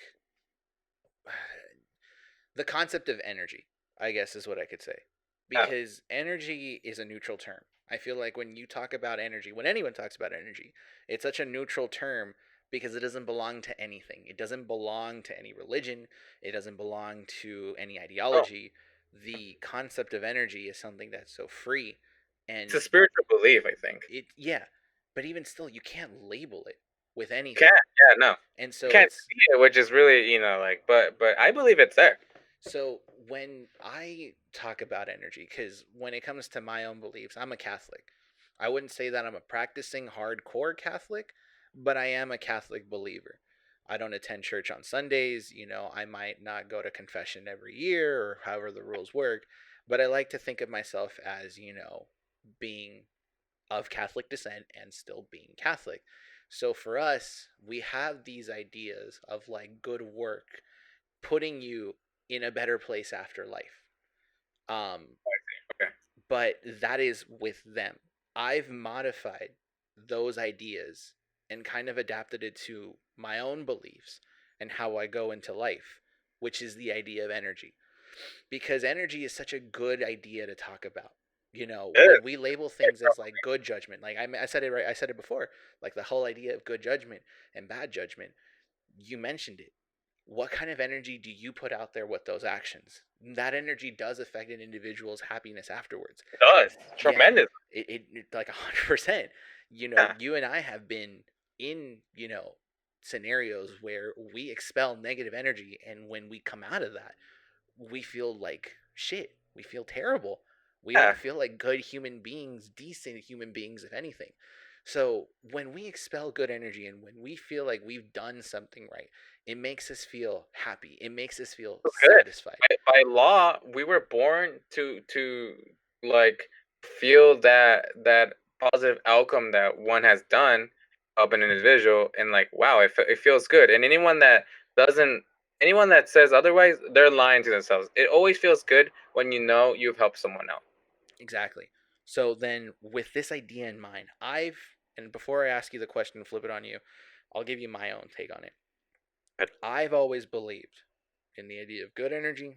Speaker 3: the concept of energy, I guess is what I could say.
Speaker 4: Yeah.
Speaker 3: Because energy is a neutral term. I feel like when you talk about energy, when anyone talks about energy, it's such a neutral term because it doesn't belong to anything. It doesn't belong to any religion, it doesn't belong to any
Speaker 4: Oh,
Speaker 3: ideology. The concept of energy is something that's so free
Speaker 4: it's a
Speaker 3: and
Speaker 4: spiritual belief, I think.
Speaker 3: it yeah, but even still you can't label it with
Speaker 4: You can't.
Speaker 3: anything.
Speaker 4: Yeah, no,
Speaker 3: And
Speaker 4: you
Speaker 3: so
Speaker 4: can't
Speaker 3: it's
Speaker 4: see it, which is really, like, but I believe it's there.
Speaker 3: So when I talk about energy, because when it comes to my own beliefs, I'm a Catholic. I wouldn't say that I'm a practicing hardcore Catholic, but I am a Catholic believer. I don't attend church on Sundays. I might not go to confession every year or however the rules work, but I like to think of myself as, being of Catholic descent and still being Catholic. So for us, we have these ideas of like good work putting you in a better place after life. Um,
Speaker 4: Okay.
Speaker 3: but that is with them. I've modified those ideas and kind of adapted it to my own beliefs and how I go into life, which is the idea of energy. Because energy is such a good idea to talk about.
Speaker 4: It
Speaker 3: When
Speaker 4: is.
Speaker 3: we label things as like good judgment, like I said it right, I said it before, like the whole idea of good judgment and bad judgment, you mentioned it. What kind of energy do you put out there with those actions? That energy does affect an individual's happiness afterwards.
Speaker 4: It does.
Speaker 3: Yeah,
Speaker 4: Tremendous.
Speaker 3: it like 100%.
Speaker 4: Yeah.
Speaker 3: You and I have been in scenarios where we expel negative energy, and when we come out of that, we feel like shit. We feel terrible. We
Speaker 4: Yeah.
Speaker 3: don't feel like good human beings, decent human beings, if anything. So when we expel good energy and when we feel like we've done something right, it makes us feel happy. It makes us feel
Speaker 4: Feels good.
Speaker 3: satisfied.
Speaker 4: By law, we were born to like feel that positive outcome that one has done of an individual, and like, wow, it feels good. And doesn't anyone that says otherwise, they're lying to themselves. It always feels good when you know you've helped someone out.
Speaker 3: Exactly. So then, with this idea in mind, and before I ask you the question and flip it on you, I'll give you my own take on it. I've always believed in the idea of good energy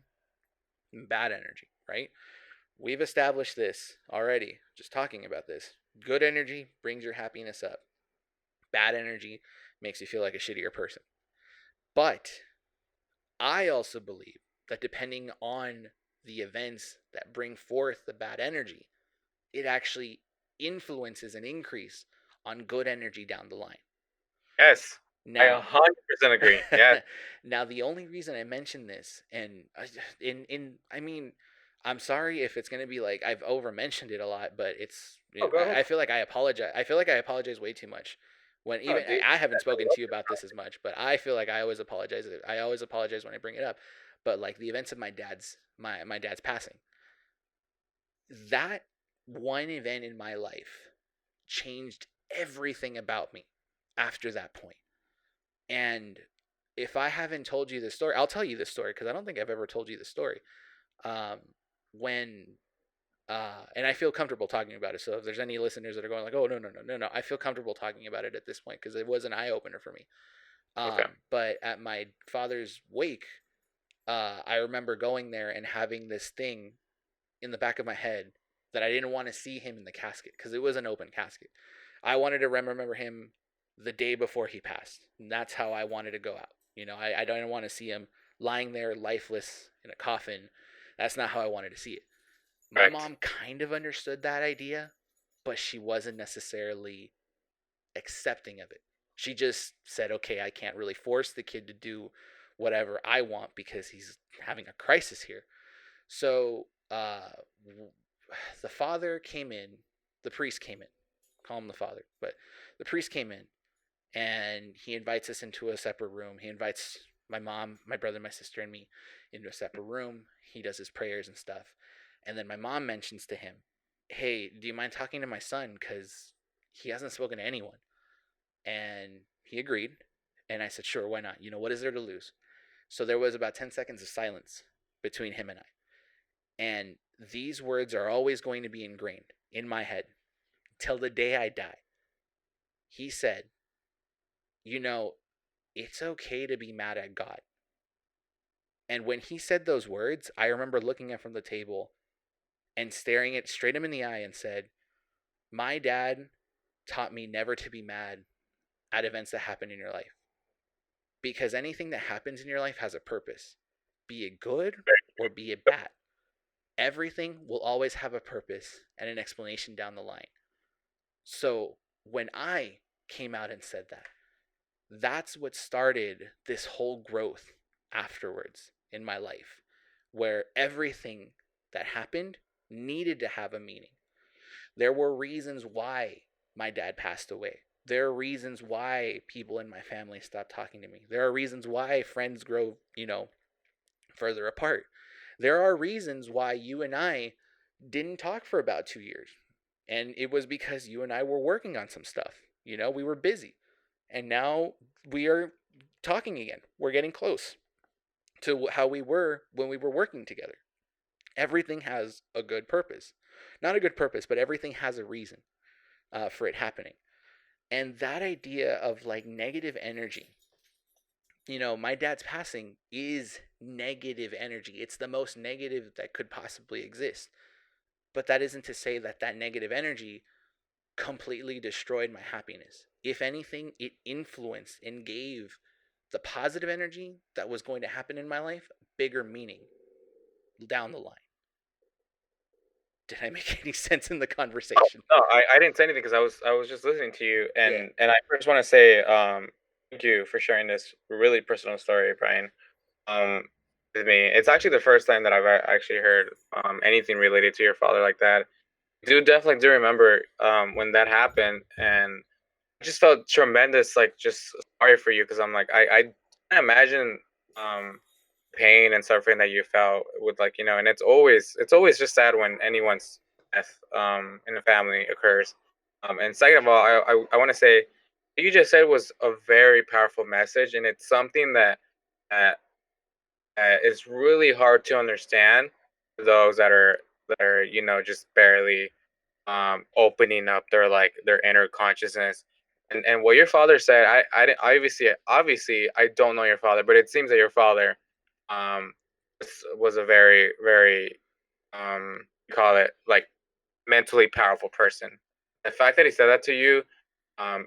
Speaker 3: and bad energy, right? We've established this already, just talking about this. Good energy brings your happiness up, bad energy makes you feel like a shittier person. But I also believe that depending on the events that bring forth the bad energy, it actually influences an increase on good energy down the line.
Speaker 4: Yes, I
Speaker 3: Now,
Speaker 4: 100% agree. Yes.
Speaker 3: now the only reason I mention this, and I mean, I'm sorry if it's gonna be like I've over mentioned it a lot, but
Speaker 4: Oh, go ahead.
Speaker 3: I feel like I apologize. I feel like I apologize way too much. When
Speaker 4: Oh,
Speaker 3: even
Speaker 4: dude.
Speaker 3: I haven't spoken to you about this as much, but I feel like I always apologize. I always apologize when I bring it up. But like the events of my dad's passing, that one event in my life changed everything about me after that point. And if I haven't told you this story, I'll tell you this story because I don't think I've ever told you this story. Um, when and I feel comfortable talking about it. So if there's any listeners that are going like, "Oh no," I feel comfortable talking about it at this point because it was an eye opener for me.
Speaker 4: Okay.
Speaker 3: But at my father's wake, I remember going there and having this thing in the back of my head that I didn't want to see him in the casket because it was an open casket. I wanted to remember him the day before he passed. And that's how I wanted to go out. I don't want to see him lying there lifeless in a coffin. That's not how I wanted to see it. My
Speaker 4: Correct.
Speaker 3: mom kind of understood that idea, but she wasn't necessarily accepting of it. She just said, okay, I can't really force the kid to do whatever I want because he's having a crisis here. So the father came in, the priest came in, call him the father, but the priest came in and he invites us into a separate room. He invites my mom, my brother, my sister, and me into a separate room. He does his prayers and stuff. And then my mom mentions to him, hey, do you mind talking to my son? Because he hasn't spoken to anyone. And he agreed. And I said, sure, why not? What is there to lose? So there was about 10 seconds of silence between him and I. And these words are always going to be ingrained in my head till the day I die. He said, it's okay to be mad at God. And when he said those words, I remember looking at from the table and staring it straight him in the eye and said, my dad taught me never to be mad at events that happen in your life. Because anything that happens in your life has a purpose, be it good or be it bad. Everything will always have a purpose and an explanation down the line. So when I came out and said that, that's what started this whole growth afterwards in my life, where everything that happened needed to have a meaning. There were reasons why my dad passed away. There are reasons why people in my family stopped talking to me. There are reasons why friends grow, further apart. There are reasons why you and I didn't talk for about 2 years. And it was because you and I were working on some stuff. We were busy. And now we are talking again. We're getting close to how we were when we were working together. Everything has a good purpose. Not a good purpose, but everything has a reason for it happening. And that idea of like negative energy, my dad's passing is negative energy. It's the most negative that could possibly exist. But that isn't to say that that negative energy completely destroyed my happiness. If anything, it influenced and gave the positive energy that was going to happen in my life bigger meaning down the line. Did I make any sense in the conversation?
Speaker 4: No, I didn't say anything because I was just listening to you,
Speaker 3: Yeah.
Speaker 4: and I first want to say thank you for sharing this really personal story, Brian. Um, with me, it's actually the first time that I've actually heard anything related to your father like that. I definitely do remember when that happened, and I just felt tremendous, like just sorry for you because I'm like I can't imagine um pain and suffering that you felt with like and it's always just sad when anyone's death in a family occurs. And second of all, I want to say what you just said was a very powerful message, and it's something that is really hard to understand for those that are just barely opening up their inner consciousness. And what your father said, obviously I don't know your father, but it seems that your father um was a very very call it like mentally powerful person. The fact that he said that to you,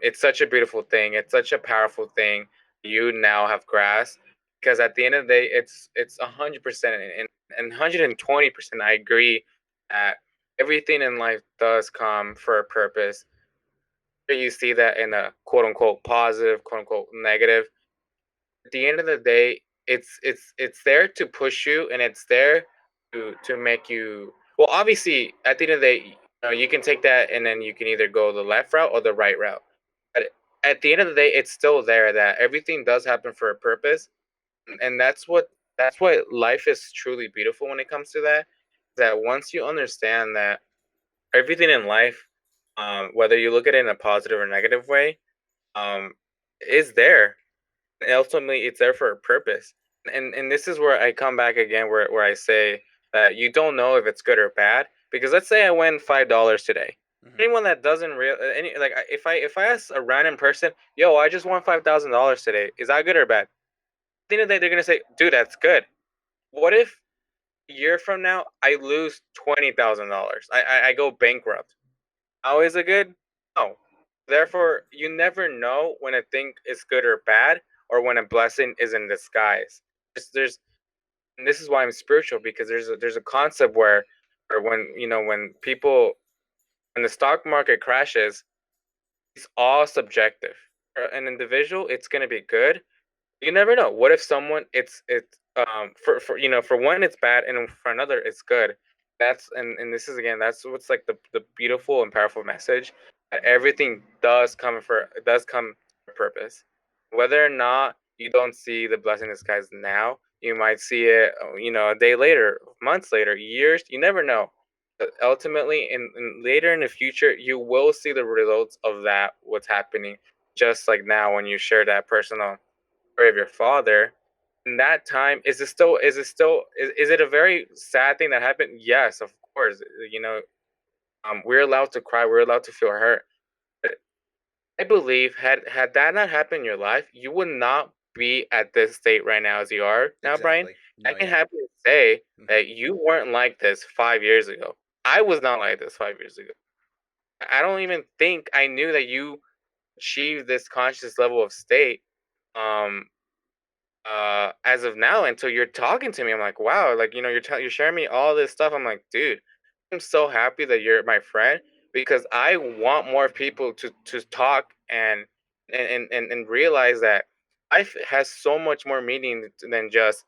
Speaker 4: it's such a beautiful thing. It's such a powerful thing you now have grasped, because at the end of the day, it's 100% and 120%. I agree that everything in life does come for a purpose. You see that in a quote unquote positive, quote unquote negative. At the end of the day, it's there to push you, and it's there to make you. Well, obviously, at the end of the day, you can take that, and then you can either go the left route or the right route. But at the end of the day, it's still there that everything does happen for a purpose, and that's what life is truly beautiful when it comes to that. That once you understand that everything in life, whether you look at it in a positive or negative way, um, is there. And ultimately, it's there for a purpose. And this is where I come back again, where I say that you don't know if it's good or bad. Because let's say I win $5 today.
Speaker 3: Hmm.
Speaker 4: Anyone that doesn't real any like if I ask a random person, yo, I just won $5,000 today. Is that good or bad? At the end of the day, they're gonna say, dude, that's good. What if a year from now I lose $20,000? I go bankrupt. How is it good? No. Therefore, you never know when a thing is good or bad, or when a blessing is in disguise. There's and this is why I'm spiritual, because there's a concept where when when people when the stock market crashes, it's all subjective. For an individual, it's gonna be good. You never know. What if someone for for one it's bad, and for another it's good. And this is again, that's what's like the beautiful and powerful message, that everything does come for a purpose. Whether or not you don't see the blessing in disguise now, you might see it a day later, months later, years, you never know. But ultimately, in later in the future, you will see the results of that, what's happening, just like now when you share that personal story of your father. In that time, is it a very sad thing that happened? Yes, of course. We're allowed to cry, we're allowed to feel hurt. But I believe, had that not happened in your life, you would not be at this state right now as you are now, Brian.
Speaker 3: Exactly.
Speaker 4: I
Speaker 3: No,
Speaker 4: can
Speaker 3: yeah.
Speaker 4: happily say
Speaker 3: Hmm.
Speaker 4: that you weren't like this 5 years ago. I was not like this 5 years ago. I don't even think I knew that you achieved this conscious level of state, um as of now, until you're talking to me. I'm like, wow, like, you're sharing me all this stuff. I'm like, dude, I'm so happy that you're my friend, because I want more people to talk and realize that life has so much more meaning than just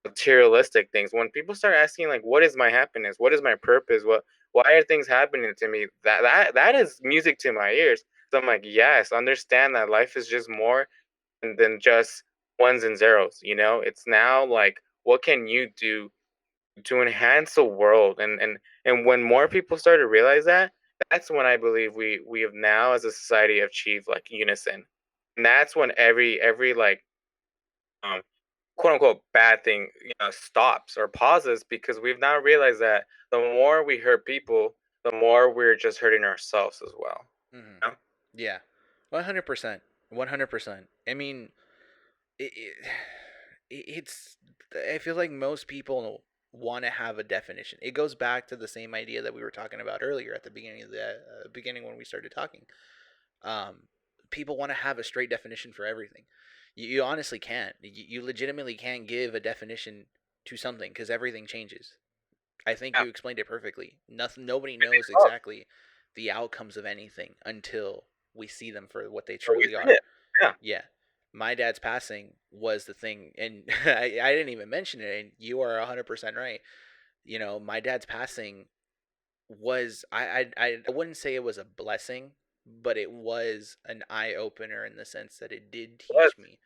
Speaker 4: materialistic things. When people start asking, like, what is my happiness, what is my purpose, why are things happening to me, that is music to my ears. So I'm like, yes, understand that life is just more than just ones and zeros. It's now like, what can you do to enhance the world? And when more people start to realize that, that's when I believe we have now as a society achieved like unison. And that's when every like um quote unquote bad thing stops or pauses, because we've now realized that the more we hurt people, the more we're just hurting ourselves as well.
Speaker 3: Hmm.
Speaker 4: you know?
Speaker 3: Yeah. 100%. 100%. I mean, it, it, it's I feel like most people want to have a definition. It goes back to the same idea that we were talking about earlier at the beginning of the beginning when we started talking. Um, People want to have a straight definition for everything. You honestly can't. You legitimately can't give a definition to something because everything changes. I think
Speaker 4: Yeah.
Speaker 3: you explained it perfectly. Nothing. Nobody
Speaker 4: Everything
Speaker 3: knows
Speaker 4: evolves.
Speaker 3: exactly the outcomes of anything until we see them for what they
Speaker 4: So we
Speaker 3: truly
Speaker 4: see
Speaker 3: are.
Speaker 4: it. Yeah.
Speaker 3: Yeah. My dad's passing was the thing, and I didn't even mention it, and you are 100% right. My dad's passing was I wouldn't say it was a blessing, but it was an eye opener in the sense that it did
Speaker 4: But
Speaker 3: teach me.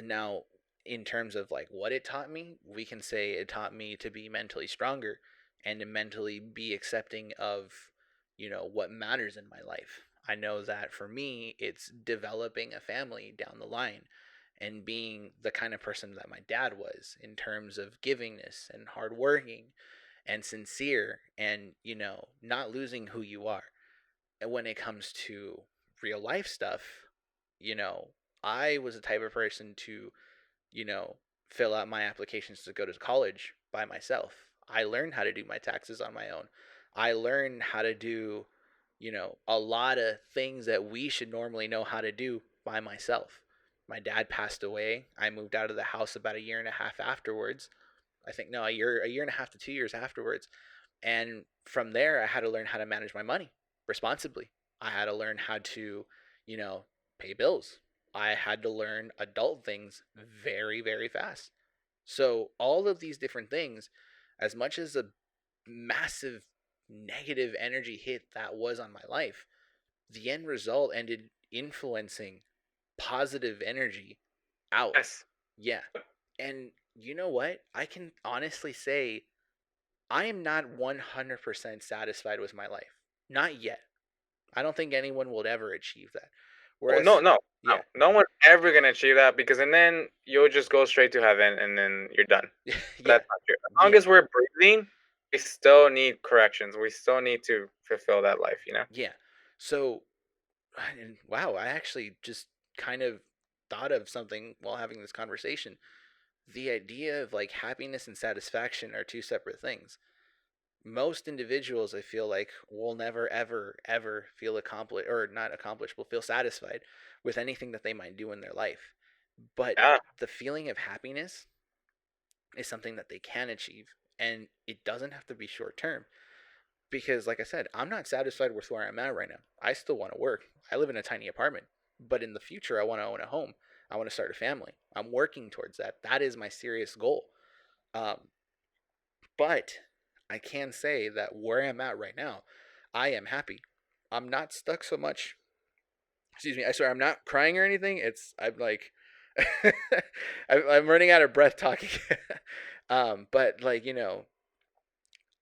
Speaker 3: Now, in terms of like what it taught me, we can say it taught me to be mentally stronger and to mentally be accepting of, what matters in my life. I know that for me, it's developing a family down the line and being the kind of person that my dad was in terms of givingness and hardworking and sincere and, not losing who you are. And when it comes to real life stuff, you know, I was the type of person to, you know, fill out my applications to go to college by myself. I learned how to do my taxes on my own. I learned how to do, a lot of things that we should normally know how to do by myself. My dad passed away. I moved out of the house about a year and a half afterwards. I think no, a year and a half to 2 years afterwards. And from there, I had to learn how to manage my money responsibly. I had to learn how to, you know, pay bills. I had to learn adult things very, very fast. So, all of these different things, as much as a massive negative energy hit that was on my life, the end result ended influencing positive energy out.
Speaker 4: yes,
Speaker 3: Yeah. And you know what? I can honestly say I am not 100% satisfied with my life. Not yet. I don't think anyone will ever achieve that.
Speaker 4: Oh,
Speaker 3: Whereas, yeah,
Speaker 4: no one's ever gonna achieve that because, and then you'll just go straight to heaven, and then you're done.
Speaker 3: yeah,
Speaker 4: That's not true. As long
Speaker 3: yeah,
Speaker 4: as we're breathing, we still need corrections. We still need to fulfill that life, you know?
Speaker 3: yeah. So, and wow, I actually just kind of thought of something while having this conversation. The idea of like happiness and satisfaction are two separate things. Most individuals, I feel like, will never ever ever feel accomplished, or not accomplished, will feel satisfied with anything that they might do in their life. But
Speaker 4: Yeah,
Speaker 3: the feeling of happiness is something that they can achieve, and it doesn't have to be short term. Because like I said, I'm not satisfied with where I'm at right now. I still want to work. I live in a tiny apartment, but in the future I want to own a home. I want to start a family. I'm working towards that. That is my serious goal. um, but I can say that where I'm at right now, I am happy. I'm not stuck so much. Excuse me. I swear I'm not crying or anything. I'm like I'm running out of breath talking. But like,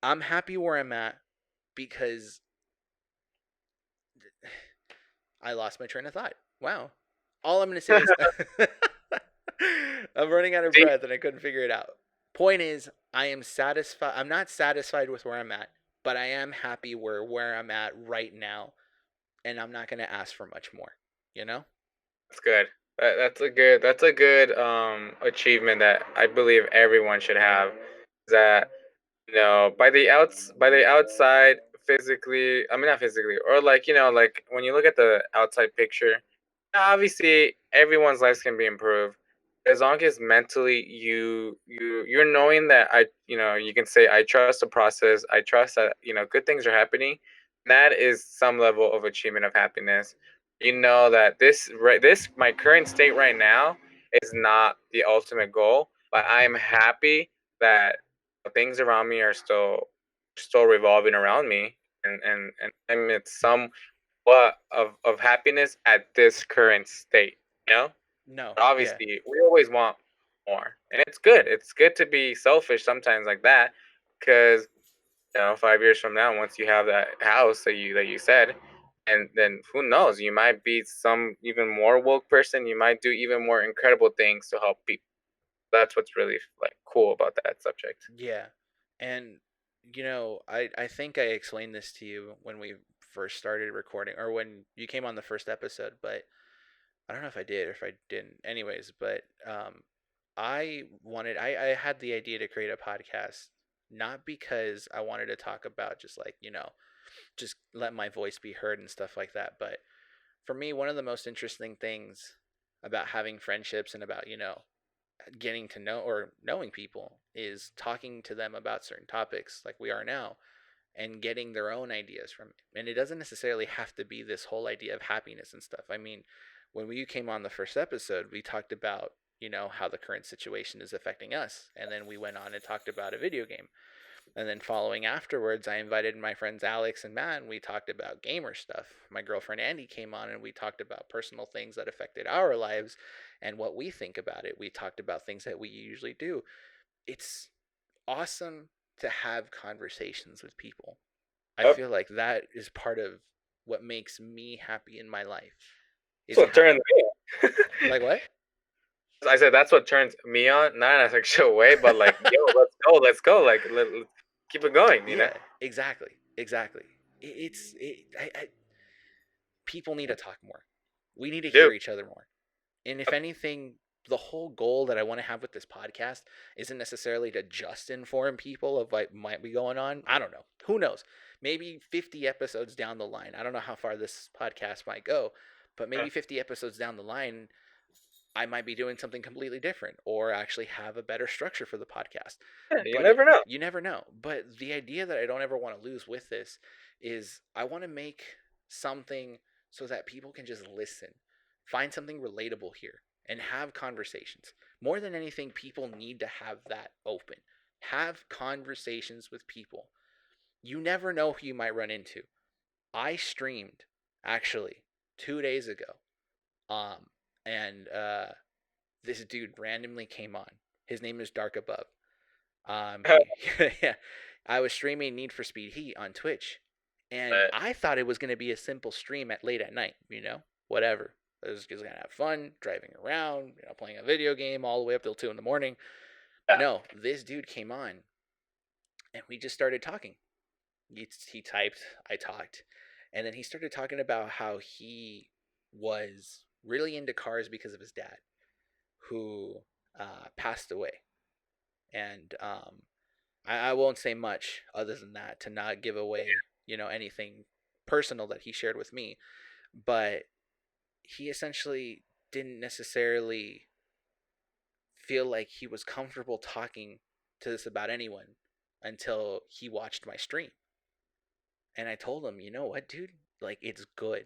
Speaker 3: I'm happy where I'm at because I lost my train of thought. Wow. All I'm going to say is I'm running out of
Speaker 4: see,
Speaker 3: breath and I couldn't figure it out. Point is, I am satisfied. I'm not satisfied with where I'm at, but I am happy where I'm at right now, and I'm not going to ask for much more, you know?
Speaker 4: that's good. That's a good achievement that I believe everyone should have. That by the outside, physically, I mean not physically, or like like when you look at the outside picture, obviously everyone's lives can be improved as long as mentally you're knowing that you can say I trust the process, I trust that good things are happening. That is some level of achievement of happiness. You know that this my current state right now is not the ultimate goal, but I'm happy that things around me are still revolving around me, and I'm at some what of happiness at this current state, you know?
Speaker 3: No.
Speaker 4: But
Speaker 3: Yeah.
Speaker 4: obviously, we always want more, and it's good. It's good to be selfish sometimes like that, because 5 years from now, once you have that house that you said, and then who knows, you might be some even more woke person. You might do even more incredible things to help people. That's what's really like cool about that subject.
Speaker 3: Yeah. And I think I explained this to you when we first started recording, or when you came on the first episode, but I don't know if I did or if I didn't. Anyways, but I had the idea to create a podcast not because I wanted to talk about just like, just let my voice be heard and stuff like that, but for me, one of the most interesting things about having friendships and about, getting to know or knowing people is talking to them about certain topics like we are now, and getting their own ideas from it. And it doesn't necessarily have to be this whole idea of happiness and stuff. I mean, when you came on the first episode, we talked about, how the current situation is affecting us. And then we went on and talked about a video game. And then following afterwards, I invited my friends Alex and Matt, and we talked about gamer stuff. My girlfriend Andy came on, and we talked about personal things that affected our lives and what we think about it. We talked about things that we usually do. It's awesome to have conversations with people. I
Speaker 4: Yep.
Speaker 3: feel like that is part of what makes me happy in my life.
Speaker 4: That's
Speaker 3: Is
Speaker 4: what turns me on.
Speaker 3: like what?
Speaker 4: I said that's what turns me on, not in a sexual way, but like, yo, let's go, like let's keep it going.
Speaker 3: Yeah, exactly, exactly. People need to talk more. We need to
Speaker 4: Dude,
Speaker 3: hear each other more. And if anything, the whole goal that I want to have with this podcast isn't necessarily to just inform people of what might be going on. I don't know. Who knows? Maybe 50 episodes down the line. I don't know how far this podcast might go, but maybe 50 episodes down the line, I might be doing something completely different or actually have a better structure for the podcast.
Speaker 4: yeah, you
Speaker 3: But
Speaker 4: never know.
Speaker 3: you never know. But the idea that I don't ever want to lose with this is I want to make something so that people can just listen, find something relatable here, and have conversations. More than anything, people need to have that open. Have conversations with people. You never know who you might run into. I streamed actually 2 days ago. Um, and this dude randomly came on. His name is Dark Above. He, yeah, I was streaming Need for Speed Heat on Twitch, And I thought it was going to be a simple stream at late at night, whatever. I was just going to have fun driving around, playing a video game all the way up till 2 in the morning.
Speaker 4: Yeah.
Speaker 3: No, this dude came on and we just started talking. He typed, I talked, and then he started talking about how he was really into cars because of his dad, who passed away. And I won't say much other than that to not give away, anything personal that he shared with me. But he essentially didn't necessarily feel like he was comfortable talking to this about anyone until he watched my stream. And I told him, you know what, dude? Like, it's good.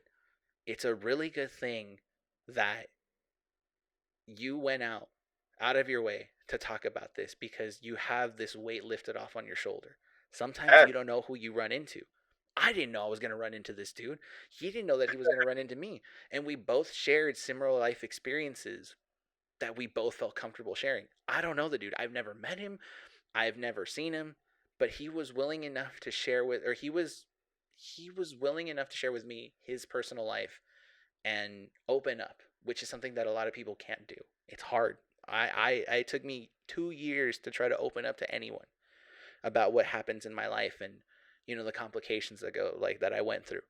Speaker 3: It's a really good thing that you went out of your way to talk about this because you have this weight lifted off on your shoulder. Sometimes you don't know who you run into. I didn't know I was going to run into this dude. He didn't know that he was going to run into me. And we both shared similar life experiences that we both felt comfortable sharing. I don't know the dude. I've never met him. I've never seen him, but he was willing enough to share with, or he was willing enough to share with me his personal life and open up, which is something that a lot of people can't do. It's hard. It took me 2 years to try to open up to anyone about what happens in my life and the complications that I went through.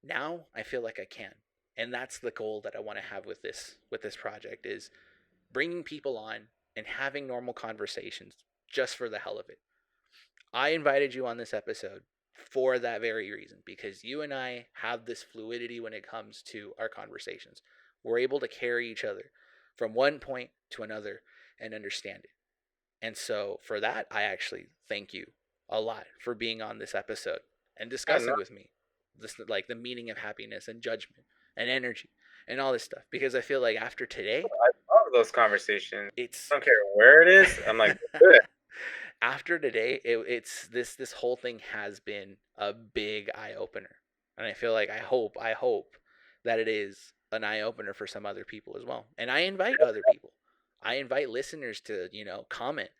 Speaker 3: Now I feel like I can, and that's the goal that I want to have with this project is bringing people on and having normal conversations just for the hell of it. I invited you on this episode for that very reason because you and I have this fluidity when it comes to our conversations. We're able to carry each other from one point to another and understand it. And so for that, I actually thank you a lot for being on this episode and discussing with me this, like, the meaning of happiness and judgment and energy and all this stuff, because I feel like after today,
Speaker 4: I love those conversations.
Speaker 3: it's
Speaker 4: I don't care where it is. I'm like, good.
Speaker 3: After today, it's this whole thing has been a big eye opener, and I feel like I hope that it is an eye opener for some other people as well. And I invite other people. I invite listeners to comment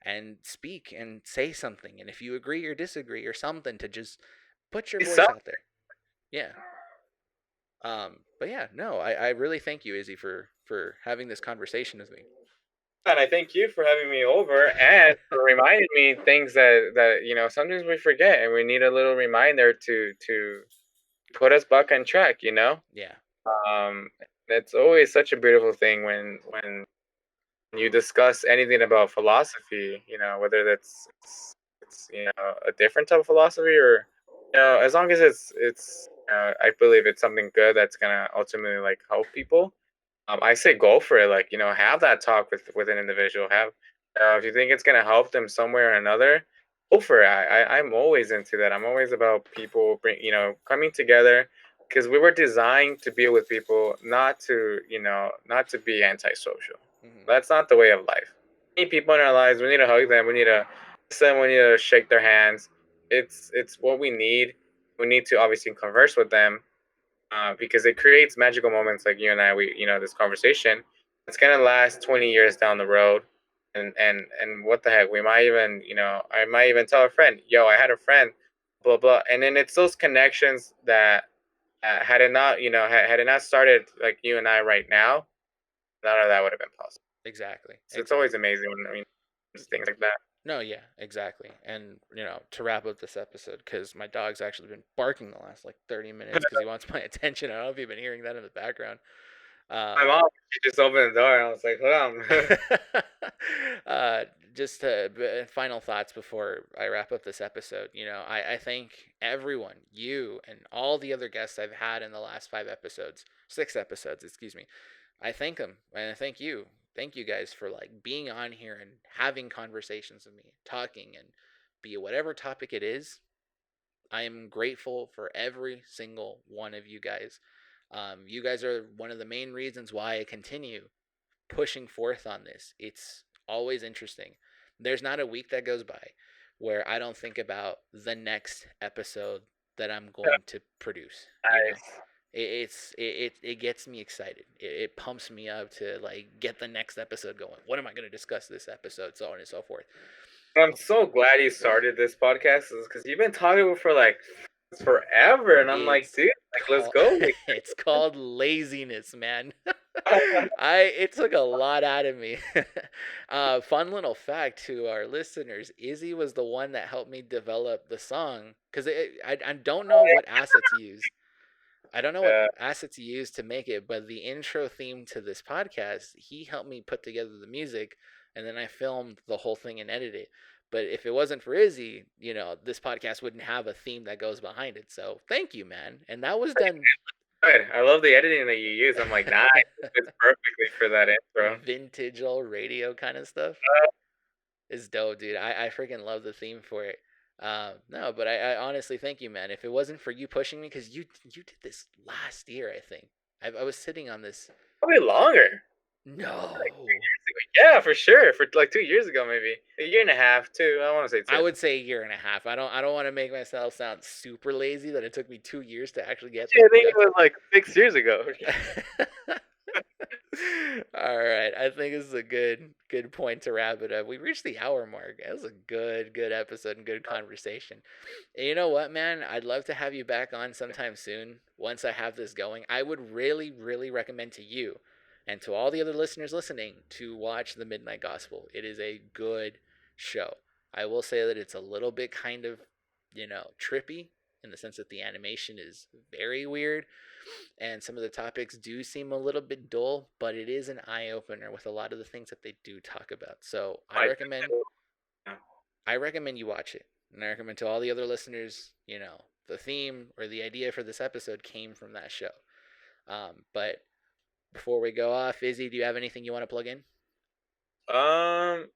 Speaker 3: and speak and say something. And if you agree or disagree or something, to just put your voice out there. Yeah. But yeah, no, I really thank you, Izzy, for having this conversation with me.
Speaker 4: And I thank you for having me over and for reminding me things that sometimes we forget, and we need a little reminder to put us back on track.
Speaker 3: Yeah.
Speaker 4: It's always such a beautiful thing when you discuss anything about philosophy. Whether it's a different type of philosophy, or as long as it's I believe it's something good that's gonna ultimately like help people. I say go for it. Like, have that talk with an individual. Have if you think it's gonna help them some way or another, go for it. I'm always into that. I'm always about people coming together, because we were designed to be with people, not to be antisocial.
Speaker 3: Mm-hmm.
Speaker 4: That's not the way of life. We need people in our lives. We need to hug them. We need to kiss them. We need to shake their hands. It's what we need. We need to obviously converse with them, because it creates magical moments like you and I. This conversation, it's gonna last 20 years down the road, and what the heck, we might even, I might even tell a friend, yo, I had a friend, blah blah, and then it's those connections that, had it not, had it not started like you and I right now, none of that would have been possible.
Speaker 3: Exactly.
Speaker 4: So it's always amazing when just things like that.
Speaker 3: No, yeah, exactly. And, to wrap up this episode, because my dog's actually been barking the last, 30 minutes because he wants my attention. I don't know if you've been hearing that in the background.
Speaker 4: My mom, she just opened the door, and I was like, hold on.
Speaker 3: Just final thoughts before I wrap up this episode. I thank everyone, you and all the other guests I've had in the last 6 episodes, excuse me. I thank them, and I thank you. Thank you guys for being on here and having conversations with me, talking, and be it whatever topic it is. I am grateful for every single one of you guys. You guys are one of the main reasons why I continue pushing forth on this. It's always interesting. There's not a week that goes by where I don't think about the next episode that I'm going to produce.
Speaker 4: Nice.
Speaker 3: It gets me excited. It pumps me up to get the next episode going. What am I going to discuss this episode? So on and so forth.
Speaker 4: I'm so glad you started this podcast, because you've been talking for forever, and I'm like,
Speaker 3: It's
Speaker 4: dude, like, let's go. Like,
Speaker 3: it's called laziness, man. It took a lot out of me. Fun little fact to our listeners: Izzy was the one that helped me develop the song because I don't know what assets used. I don't know what
Speaker 4: uh,
Speaker 3: assets he used to make it, but the intro theme to this podcast, he helped me put together the music, and then I filmed the whole thing and edited it. But if it wasn't for Izzy, this podcast wouldn't have a theme that goes behind it. So thank you, man. And that was done
Speaker 4: good. I love the editing that you use. I'm like, nice. It fits perfectly for that intro.
Speaker 3: vintage old radio kind of stuff. It's dope, dude. I freaking love the theme for it. No, but I honestly thank you, man. If it wasn't for you pushing me, because you did this last year, I think. I was sitting on this.
Speaker 4: Probably longer. Like
Speaker 3: No,
Speaker 4: 2 years ago. Yeah, for sure. For like 2 years ago, maybe a year and a half too. I want to say
Speaker 3: I
Speaker 4: two.
Speaker 3: would say a year and a half. I don't want to make myself sound super lazy that it took me 2 years to actually get
Speaker 4: Actually, I think it
Speaker 3: got
Speaker 4: was like 6 years ago.
Speaker 3: to. All right, I think this is a good point to wrap it up. We reached the hour mark. That was a good episode and good conversation. And you know what, man? I'd love to have you back on sometime soon. Once I have this going, I would really recommend to you and to all the other listeners listening to watch The Midnight Gospel. It is a good show. I will say that it's a little bit kind of, trippy in the sense that the animation is very weird and some of the topics do seem a little bit dull, but it is an eye opener with a lot of the things that they do talk about. So I
Speaker 4: I
Speaker 3: recommend you watch it. And I recommend to all the other listeners, the theme or the idea for this episode came from that show. But before we go off, Izzy, do you have anything you want to plug in?
Speaker 4: um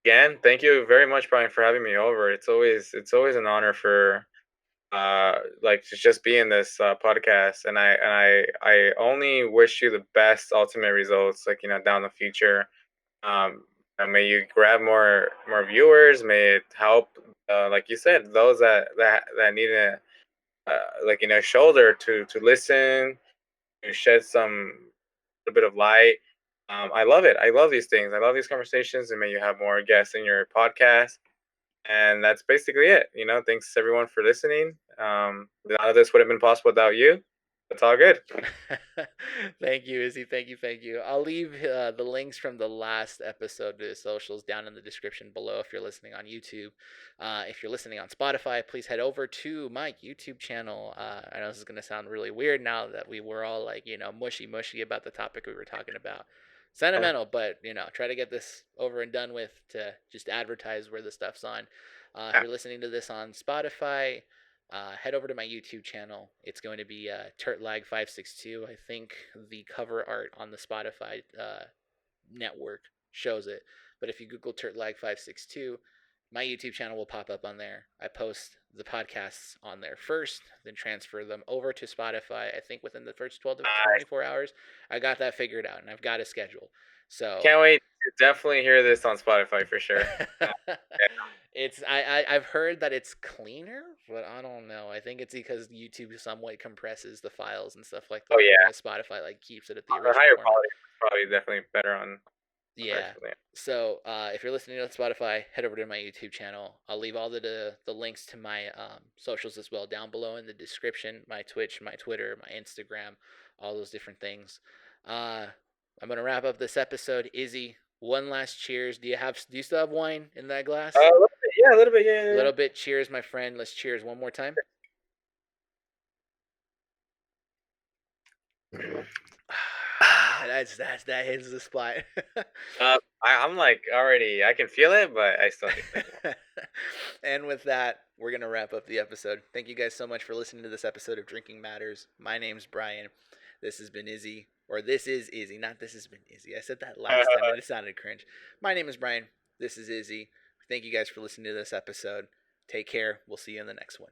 Speaker 4: again, thank you very much, Brian, for having me over. It's always an honor for like to just be in this podcast, and I only wish you the best ultimate results, like down the future. And may you grab more viewers. May it help, like you said, those that need a like shoulder to listen, to shed some a bit of light. I love it. I love these things. I love these conversations, and may you have more guests in your podcast. And that's basically it. Thanks everyone for listening. None of this would have been possible without you. It's all good.
Speaker 3: Thank you, Izzy. Thank you. I'll leave the links from the last episode to the socials down in the description below if you're listening on YouTube. If you're listening on Spotify, please head over to my YouTube channel. I know this is going to sound really weird now that we were all like, mushy about the topic we were talking about. Sentimental, but try to get this over and done with to just advertise where the stuff's on. If you're listening to this on Spotify, head over to my YouTube channel. It's going to be Turtlag562. I think the cover art on the Spotify network shows it. But if you Google Turtlag562, my YouTube channel will pop up on there. I post the podcasts on there first, then transfer them over to Spotify. I think within the first 12 to 24 hours, I got that figured out and I've got a schedule. So
Speaker 4: Can't wait to definitely hear this on Spotify for sure.
Speaker 3: it's I've heard that it's cleaner, but I don't know. I think it's because YouTube somewhat compresses the files and stuff like that.
Speaker 4: Oh yeah,
Speaker 3: Spotify like keeps it at the
Speaker 4: on the
Speaker 3: original
Speaker 4: higher
Speaker 3: format.
Speaker 4: quality, it's probably definitely better on.
Speaker 3: Yeah. So if you're listening on Spotify, head over to my YouTube channel. I'll leave all the links to my socials as well down below in the description. My Twitch, my Twitter, my Instagram, all those different things. I'm gonna wrap up this episode. Izzy, one last cheers. Do you still have wine in that glass?
Speaker 4: A little bit, yeah, a little bit, yeah.
Speaker 3: A little bit. Cheers, my friend. Let's cheers one more time. That hits the spot.
Speaker 4: I'm like already, I can feel it, but I still think.
Speaker 3: And with that, we're gonna wrap up the episode. Thank you guys so much for listening to this episode of Drinking Matters. My name's Brian. This has been Izzy, or this is Izzy, not this has been Izzy. I said that last time and it sounded cringe. My name is Brian. This is Izzy. Thank you guys for listening to this episode. Take care. We'll see you in the next one.